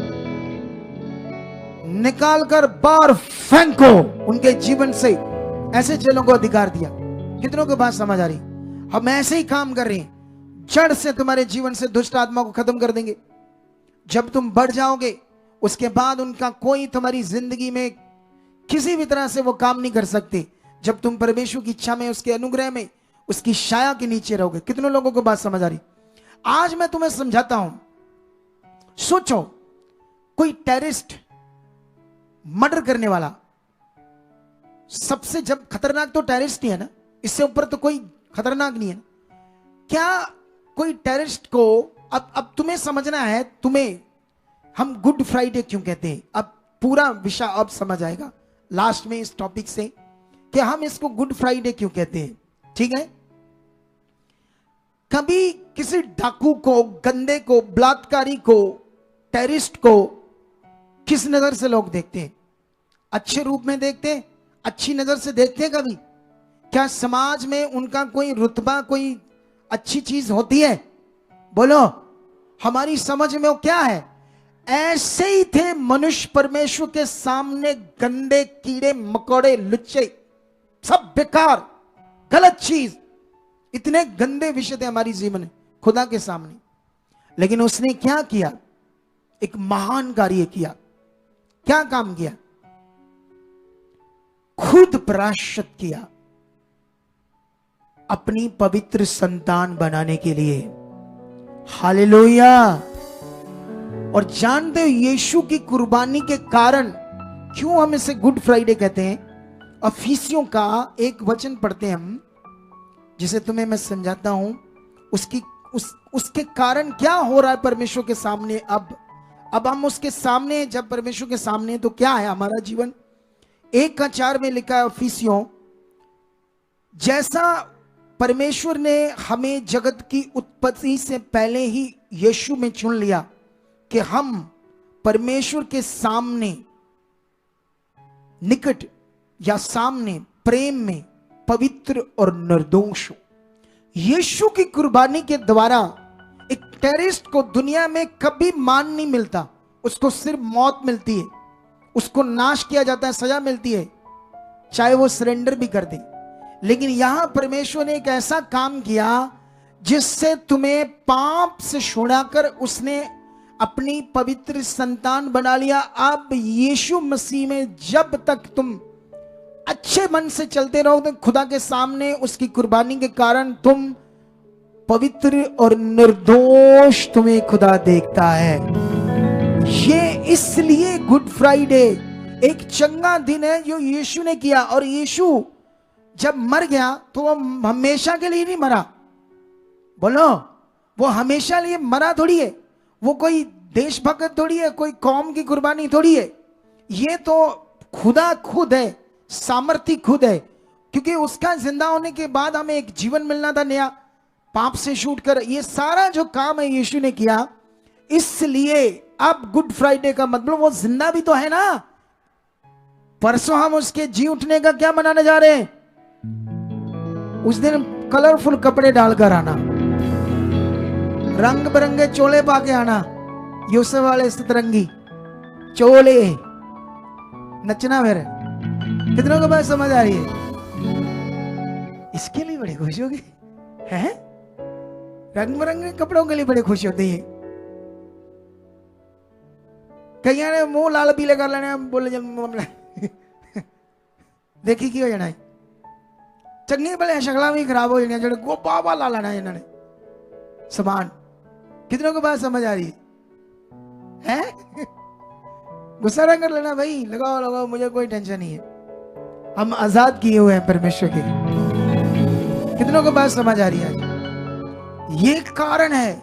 निकालकर बाहर फेंको उनके जीवन से। ऐसे चेलों को अधिकार दिया। कितनों को बात समझ आ रही? हम ऐसे ही काम कर रहे हैं, जड़ से तुम्हारे जीवन से दुष्ट आत्मा को खत्म कर देंगे। जब तुम बढ़ जाओगे, उसके बाद उनका कोई तुम्हारी जिंदगी में किसी भी तरह से वो काम नहीं कर सकते, जब तुम परमेश्वर की इच्छा में, उसके अनुग्रह में, उसकी छाया के नीचे रहोगे। कितनों लोगों को बात समझ आ रही? आज मैं तुम्हें समझाता हूं। सोचो, कोई टेररिस्ट, मर्डर करने वाला, सबसे जब खतरनाक तो टेररिस्ट ही है ना, इससे ऊपर तो कोई खतरनाक नहीं है। क्या कोई टेररिस्ट को, अब तुम्हें समझना है, तुम्हें हम गुड फ्राइडे क्यों कहते हैं, अब पूरा विषय अब समझ आएगा लास्ट में इस टॉपिक से कि हम इसको गुड फ्राइडे क्यों कहते हैं। ठीक है? कभी किसी डाकू को, गंदे को, बलात्कारी को, टेररिस्ट को किस नजर से लोग देखते हैं? अच्छे रूप में देखते हैं, अच्छी नजर से देखते हैं। कभी क्या समाज में उनका कोई रुतबा, कोई अच्छी चीज होती है? बोलो, हमारी समझ में वो क्या है? ऐसे ही थे मनुष्य परमेश्वर के सामने, गंदे, कीड़े मकोड़े, लुच्चे, सब बेकार, गलत चीज, इतने गंदे विषय थे हमारी जीवन में खुदा के सामने। लेकिन उसने क्या किया? एक महान कार्य किया। क्या काम किया? खुद प्रायश्चित किया अपनी पवित्र संतान बनाने के लिए। हालेलुया। और जानते हो यीशु की कुर्बानी के कारण क्यों हम इसे गुड फ्राइडे कहते हैं? अफिसियों का एक वचन पढ़ते हैं हम, जिसे तुम्हें मैं समझाता हूं। उसके कारण क्या हो रहा है परमेश्वर के सामने। अब हम उसके सामने, जब परमेश्वर के सामने, तो क्या है हमारा जीवन? 1:4 में लिखा है अफिसियों, जैसा परमेश्वर ने हमें जगत की उत्पत्ति से पहले ही यीशु में चुन लिया कि हम परमेश्वर के सामने निकट या सामने प्रेम में पवित्र और निर्दोष हो। यीशु की कुर्बानी के द्वारा एक टेररिस्ट को दुनिया में कभी मान नहीं मिलता, उसको सिर्फ मौत मिलती है, उसको नाश किया जाता है, सजा मिलती है, चाहे वो सरेंडर भी कर दे। लेकिन यहां परमेश्वर ने एक ऐसा काम किया जिससे तुम्हें पाप से छुड़ाकर उसने अपनी पवित्र संतान बना लिया। अब यीशु मसीह में जब तक तुम अच्छे मन से चलते रहोगे खुदा के सामने, उसकी कुर्बानी के कारण तुम पवित्र और निर्दोष तुम्हें खुदा देखता है। ये इसलिए गुड फ्राइडे एक चंगा दिन है जो यीशु ने किया। और यीशु जब मर गया तो वो हमेशा के लिए नहीं मरा। बोलो, वो हमेशा लिए मरा थोड़ी है। वो कोई देशभक्त थोड़ी है, कोई कौम की कुर्बानी थोड़ी है। ये तो खुदा खुद है, सामर्थ्य खुद है। क्योंकि उसका जिंदा होने के बाद हमें एक जीवन मिलना था नया, पाप से छूट कर। ये सारा जो काम है यीशु ने किया। इसलिए अब गुड फ्राइडे का मतलब वो जिंदा भी तो है ना। परसों हम उसके जी उठने का क्या मनाने जा रहे हैं? उस दिन कलरफुल कपड़े डालकर आना, रंग बिरंगे चोले पाके आना, यूसुफ वाले सतरंगी चोले, नचना। मेरे कितनों को बात समझ आ रही है? इसके लिए बड़ी खुशी होगी है? रंग बिरंगे कपड़ों के लिए बड़ी खुशी होती है। कई ने मुंह लाल पीले कर लेने, बोले जब देखी की हो जाना है। चंगी भले शक्ला भी खराब हो जानी, जो गोपा ला लेना इन्होंने समान। कितनों को बात समझ आ रही है? गुस्सा ना कर लेना भाई, लगाओ लगाओ, मुझे कोई टेंशन नहीं है। हम आजाद किए हुए हैं परमेश्वर के। कितनों को बात समझ आ रही है? ये कारण है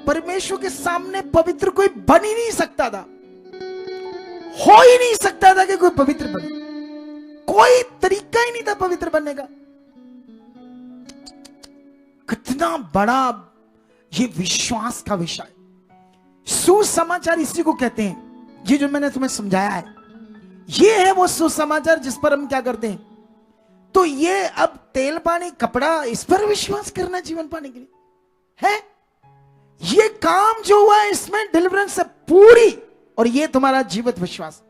परमेश्वर के सामने पवित्र कोई बन ही नहीं सकता था, हो ही नहीं सकता था कि कोई पवित्र बने। कोई तरीका ही नहीं था पवित्र बनने का। कितना बड़ा ये विश्वास का विषय। सुसमाचार इसी को कहते हैं। ये जो मैंने तुम्हें समझाया है, ये है वो सुसमाचार जिस पर हम क्या करते हैं। तो ये अब तेल पानी कपड़ा, इस पर विश्वास करना जीवन पाने के लिए है। ये काम जो हुआ है इसमें डिलीवरेंस है पूरी। और ये तुम्हारा जीवित विश्वास।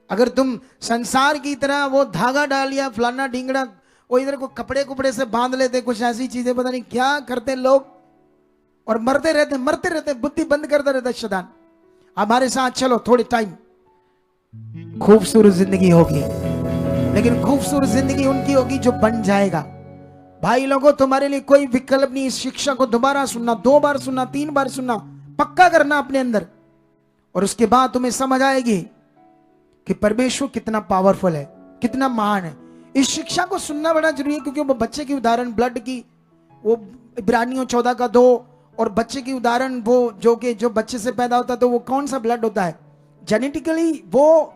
अगर तुम संसार की तरह वो धागा डालिया फलाना ढींगड़ा, वो इधर को कपड़े कुपड़े से बांध लेते, कुछ ऐसी चीजें पता नहीं क्या करते लोग, और मरते रहते, बुद्धि बंद करता रहता शैतान। हमारे साथ चलो थोड़ी टाइम, खूबसूरत जिंदगी होगी। लेकिन खूबसूरत जिंदगी उनकी होगी जो बन जाएगा। भाई लोगों, तुम्हारे लिए कोई विकल्प नहीं। इस शिक्षा को दोबारा सुनना, 2 बार सुनना, 3 बार सुनना, पक्का करना अपने अंदर। और उसके बाद तुम्हें समझ आएगी कि परमेश्वर कितना पावरफुल है, कितना महान है। इस शिक्षा को सुनना बड़ा जरूरी है। क्योंकि वो बच्चे की उदाहरण ब्लड की, वो इब्रानियों 14 का 2, और बच्चे की उदाहरण वो जो बच्चे से पैदा होता है, तो वो कौन सा ब्लड होता है? जेनेटिकली वो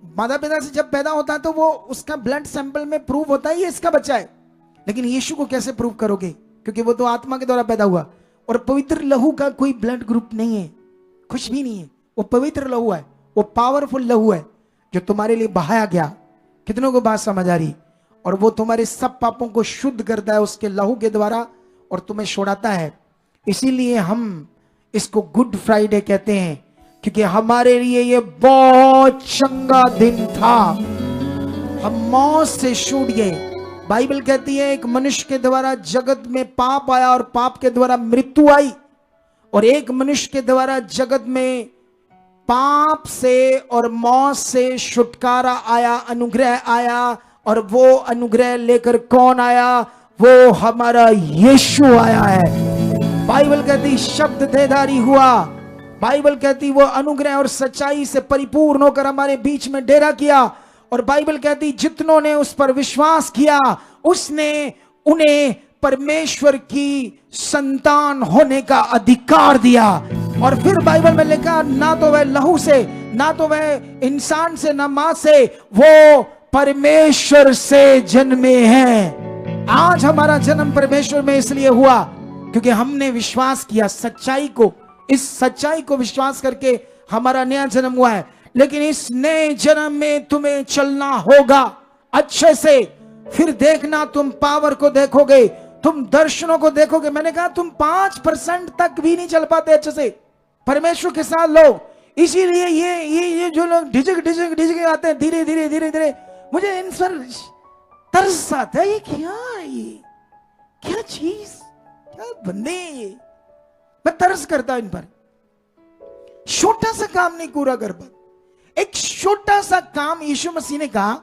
माता पिता से जब पैदा होता है तो वो उसका ब्लड सैंपल में प्रूव होता है ये इसका बच्चा है। लेकिन यीशु को कैसे प्रूव करोगे? क्योंकि वो तो आत्मा के द्वारा पैदा हुआ। और पवित्र लहू का कोई ब्लड ग्रुप नहीं है, कुछ भी नहीं है। वो पवित्र लहू है, वो पावरफुल लहू है जो तुम्हारे लिए बहाया गया। कितनों को बात समझ आ रही? और वो तुम्हारे सब पापों को शुद्ध करता है उसके लहू के द्वारा, और तुम्हें छोड़ाता है। इसीलिए हम इसको गुड फ्राइडे कहते हैं, क्योंकि हमारे लिए ये बहुत चंगा दिन था। हम मौत से छूट गए। बाइबल कहती है एक मनुष्य के द्वारा जगत में पाप आया, और पाप के द्वारा मृत्यु आई। और एक मनुष्य के द्वारा जगत में पाप से और मौत से छुटकारा आया, अनुग्रह आया। और वो अनुग्रह लेकर कौन आया? वो हमारा यीशु आया है। बाइबल कहती शब्द देहधारी हुआ। बाइबल कहती वो अनुग्रह और सच्चाई से परिपूर्ण होकर हमारे बीच में डेरा किया। और बाइबल कहती जितनों ने उस पर विश्वास किया उसने उन्हें परमेश्वर की संतान होने का अधिकार दिया। और फिर बाइबल में लिखा ना तो वह लहू से, ना तो वह इंसान से, ना मां से, वो परमेश्वर से जन्मे हैं। आज हमारा जन्म परमेश्वर में इसलिए हुआ क्योंकि हमने विश्वास किया सच्चाई को। इस सच्चाई को विश्वास करके हमारा नया जन्म हुआ है। लेकिन इस नए जन्म में तुम्हें चलना होगा अच्छे से। फिर देखना, तुम पावर को देखोगे, तुम दर्शनों को देखोगे। मैंने कहा तुम 5% तक भी नहीं चल पाते अच्छे से परमेश्वर के साथ लोग। इसीलिए ये जो लोग ढिजक आते हैं धीरे धीरे, मुझे इन पर तरस आता है। ये क्या चीज, क्या बंदे, मैं तरस करता हूं इन पर। छोटा सा काम नहीं पूरा कर पाता। एक छोटा सा काम यीशु मसीह ने कहा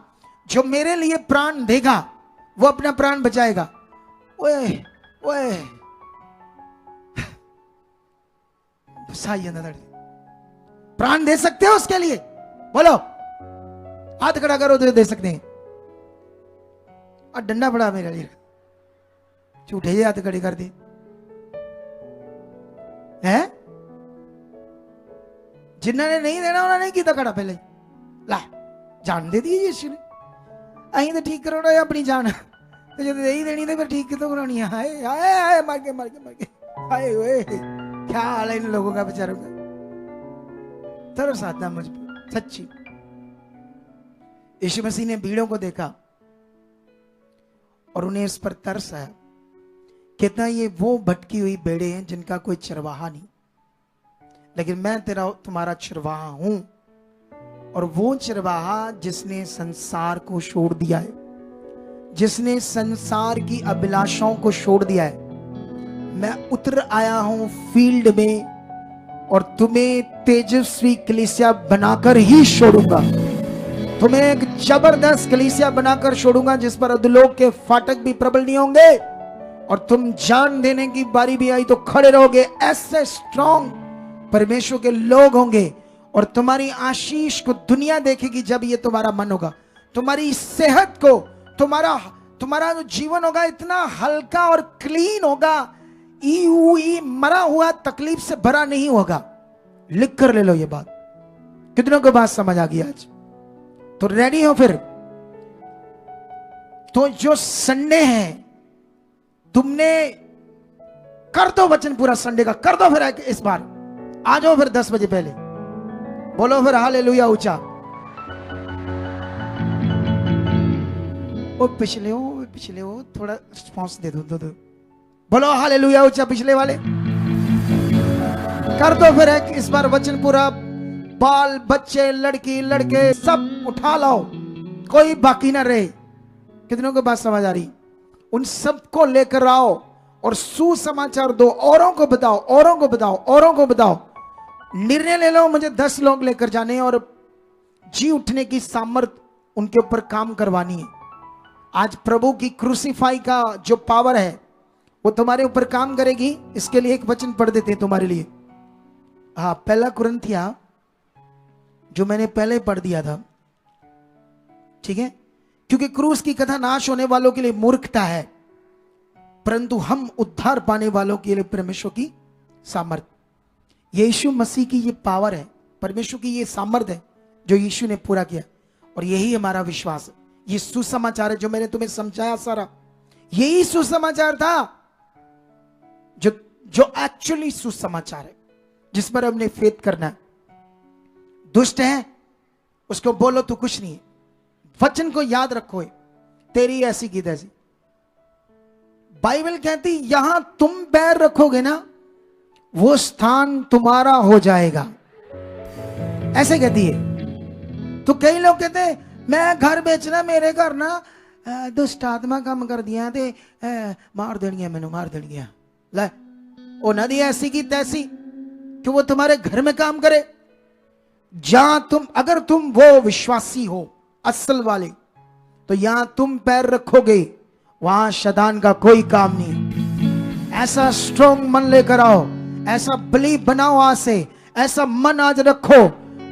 जो मेरे लिए प्राण देगा वो अपना प्राण बचाएगा। ओए गुस्सा आ जाता तड़के। प्राण दे सकते हो उसके लिए? बोलो, हाथ खड़ा करो तो दे सकते हैं। और डंडा पड़ा मेरे लिए, झूठे ही हाथ खड़े कर दे है। जिन्होंने नहीं देना उन्होंने किया खड़ा पहले, ला जान दे दी यीशु ने। अं तो ठीक करो ना अपनी जान, तो जो नहीं देनी तो फिर ठीक कितों करानी है? हाय हाय हाय, मर के मर के मर के, हाय ओए, क्या हाल है इन लोगों का बेचारों का। तरस आता मुझ पर सच्ची। यीशु मसीह ने भीड़ों को देखा और उन्हें इस पर तरस आया। कहता ये वो भटकी हुई भेड़ें हैं जिनका कोई चरवाहा नहीं, लेकिन मैं तुम्हारा चरवाहा हूं। और वो चरवाहा जिसने संसार को छोड़ दिया है, जिसने संसार की अभिलाषाओं को छोड़ दिया है, मैं उतर आया हूं फील्ड में और तुम्हें तेजस्वी कलीसिया बनाकर ही छोड़ूंगा। तुम्हें एक जबरदस्त कलीसिया बनाकर छोड़ूंगा जिस पर अधोलोक के फाटक भी प्रबल नहीं होंगे, और तुम जान देने की बारी भी आई तो खड़े रहोगे। ऐसे स्ट्रॉन्ग परमेश्वर के लोग होंगे और तुम्हारी आशीष को दुनिया देखेगी जब ये तुम्हारा मन होगा। तुम्हारी सेहत को, तुम्हारा जो जीवन होगा इतना हल्का और क्लीन होगा, मरा हुआ तकलीफ से भरा नहीं होगा। लिख कर ले लो ये बात। कितनों को बात समझ आ गई आज? तो रेडी हो फिर? तो जो संडे है तुमने कर दो वचन पूरा संडे का कर दो। फिर इस बार आ जाओ फिर 10 बजे पहले, बोलो फिर हालेलुया ऊंचा। ओ पिछले हो थोड़ा रिस्पॉन्स दे दो। बोलो हालेलुया ऊंचा पिछले वाले। कर दो फिर इस बार वचन पूरा। बाल बच्चे लड़की लड़के सब उठा लाओ, कोई बाकी ना रहे। कितनों को बात समझ आ रही? उन सबको लेकर आओ और सुसमाचार दो। औरों को बताओ, औरों को बताओ, औरों को बताओ। निर्णय ले लो मुझे 10 लोग लेकर जाने और जी उठने की सामर्थ उनके ऊपर काम करवानी है। आज प्रभु की क्रूसीफाई का जो पावर है वो तुम्हारे ऊपर काम करेगी। इसके लिए एक वचन पढ़ देते हैं तुम्हारे लिए। हाँ, पहला कुरिन्थिया जो मैंने पहले पढ़ दिया था, ठीक है? क्योंकि क्रूस की कथा नाश होने वालों के लिए मूर्खता है, परंतु हम उद्धार पाने वालों के लिए परमेश्वर की सामर्थ। यीशु मसीह की ये पावर है, परमेश्वर की ये सामर्थ है जो यीशु ने पूरा किया, और यही हमारा विश्वास है। ये सुसमाचार है जो मैंने तुम्हें समझाया सारा, यही सुसमाचार था जो एक्चुअली सुसमाचार है जिस पर हमने फेथ करना है। दुष्ट है उसको बोलो तो कुछ नहीं है, वचन को याद रखो, तेरी ऐसी की तैसी। बाइबल कहती यहां तुम पैर रखोगे ना वो स्थान तुम्हारा हो जाएगा, ऐसे कहती है। तो कई लोग कहते हैं मैं घर बेचना, मेरे घर ना दुष्ट आत्मा काम कर दिया ते मार देनिया, मैंने मार देनिया। ले ओ नदी ऐसी की तैसी कि वो तुम्हारे घर में काम करे। जहां अगर तुम वो विश्वासी हो असल वाले, तो यहां तुम पैर रखोगे वहां शैतान का कोई काम नहीं। ऐसा स्ट्रॉन्ग मन लेकर आओ, ऐसा बिलीव बनाओ, आज से ऐसा मन आज रखो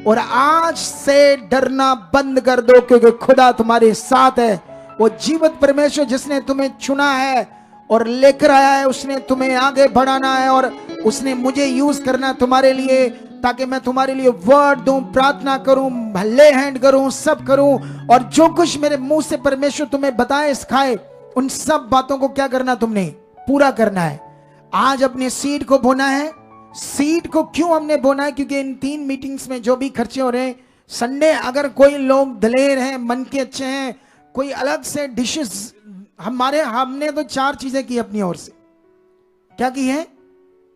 और आज से डरना बंद कर दो, क्योंकि खुदा तुम्हारे साथ है। वो जीवित परमेश्वर जिसने तुम्हें चुना है और लेकर आया है, उसने तुम्हें आगे बढ़ाना है और उसने मुझे यूज करना है तुम्हारे लिए, ताकि मैं तुम्हारे लिए वर्ड दूं, प्रार्थना करूं, ले हैंड करूं, सब करूं। और जो कुछ मेरे मुंह से परमेश्वर तुम्हें बताए सिखाए, उन सब बातों को क्या करना, तुमने पूरा करना है। आज अपने सीड को बोना है। सीड को क्यों हमने बोना है? क्योंकि इन 3 मीटिंग्स में जो भी खर्चे हो रहे हैं, संडे अगर कोई लोग दलेर हैं, मन के अच्छे हैं, कोई अलग से डिशेस, हमने तो 4 चीजें की अपनी ओर से। क्या की है?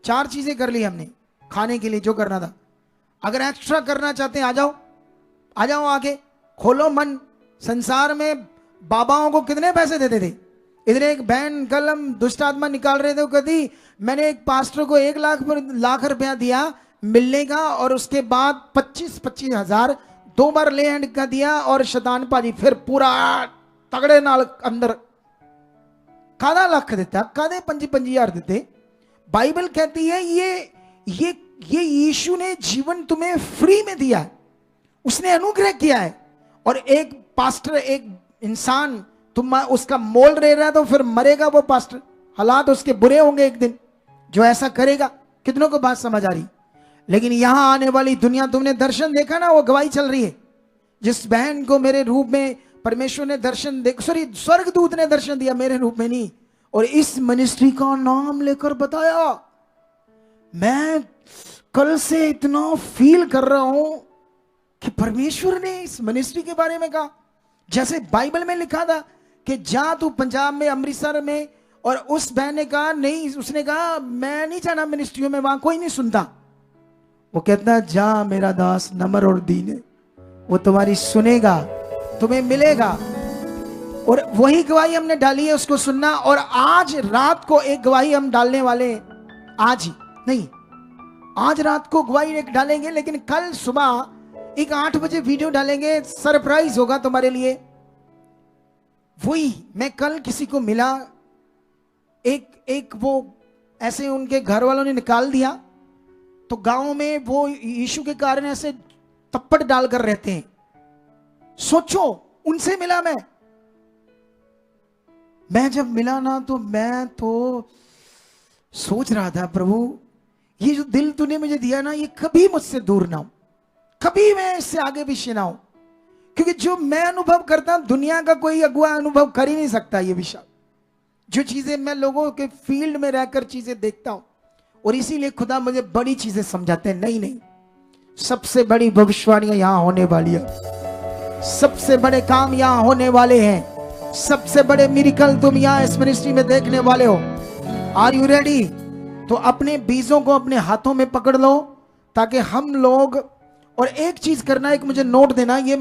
4 चीजें कर ली हमने खाने के लिए जो करना था। अगर एक्स्ट्रा करना चाहते हैं आ जाओ, आ जाओ, आगे खोलो मन। संसार में बाबाओं को कितने पैसे देते थे? इधर एक बैन कलम दुष्ट आत्मा निकाल रहे थे, कहती मैंने एक पास्टर को 1 लाख रुपया दिया मिलने का, और उसके बाद 25 हजार 2 बार ले हैंड का दिया, और शैतान पाजी फिर पूरा तगड़े नाल अंदर कादा लाख देता, कादे 25 हजार देते। बाइबल कहती है ये ये यीशु ने जीवन तुम्हें फ्री में दिया है, उसने अनुग्रह किया है। और एक पास्टर, एक इंसान तुम उसका मोल रह रहा है तो फिर मरेगा वो पास्टर, हालात उसके बुरे होंगे एक दिन जो ऐसा करेगा। कितनों को बात समझ आ रही? लेकिन यहां आने वाली दुनिया, तुमने दर्शन देखा ना, वो गवाही चल रही है। जिस बहन को मेरे रूप में परमेश्वर ने दर्शन स्वर्गदूत ने दर्शन दिया, मेरे रूप में नहीं, और इस मिनिस्ट्री का नाम लेकर बताया, मैं कल से इतना फील कर रहा हूं कि परमेश्वर ने इस मिनिस्ट्री के बारे में कहा। जैसे बाइबल में लिखा था कि जा तू पंजाब में, अमृतसर में, और उस बहन ने कहा नहीं, उसने कहा मैं नहीं जाना मिनिस्ट्रियों में, वहां कोई नहीं सुनता। वो कहता जा मेरा दास नम्र और दीन है, वो तुम्हारी सुनेगा, तुम्हें मिलेगा। और वही गवाही हमने डाली है, उसको सुनना। और आज रात को एक गवाही हम डालने वाले हैं, आज ही नहीं, आज रात को गवाही एक डालेंगे, लेकिन कल सुबह एक 8 बजे वीडियो डालेंगे, सरप्राइज होगा तुम्हारे लिए। वही मैं कल किसी को मिला, एक वो ऐसे उनके घर वालों ने निकाल दिया, तो गांव में वो यीशु के कारण ऐसे तप्पड़ डालकर रहते हैं। सोचो, उनसे मिला मैं जब मिला ना, तो मैं तो सोच रहा था, प्रभु ये जो दिल तूने मुझे दिया ना, ये कभी मुझसे दूर ना हो, कभी मैं इससे आगे पीछे ना हो, क्योंकि जो मैं अनुभव करता हूं दुनिया का कोई अगुआ अनुभव कर ही नहीं सकता। ये विषय, जो चीजें मैं लोगों के फील्ड में रहकर चीजें देखता हूं, और इसीलिए खुदा मुझे बड़ी चीजें समझाते हैं। नहीं, सबसे बड़ी भविष्यवाणियां यहां होने वाली है, सबसे बड़े काम यहां होने वाले हैं, सबसे बड़े मिरेकल तुम यहां इस मिनिस्ट्री में देखने वाले हो। Are you ready? तो अपने बीजों को अपने हाथों में पकड़ लो, ताकि हम लोग, और एक चीज करना, एक मुझे नोट देना, ये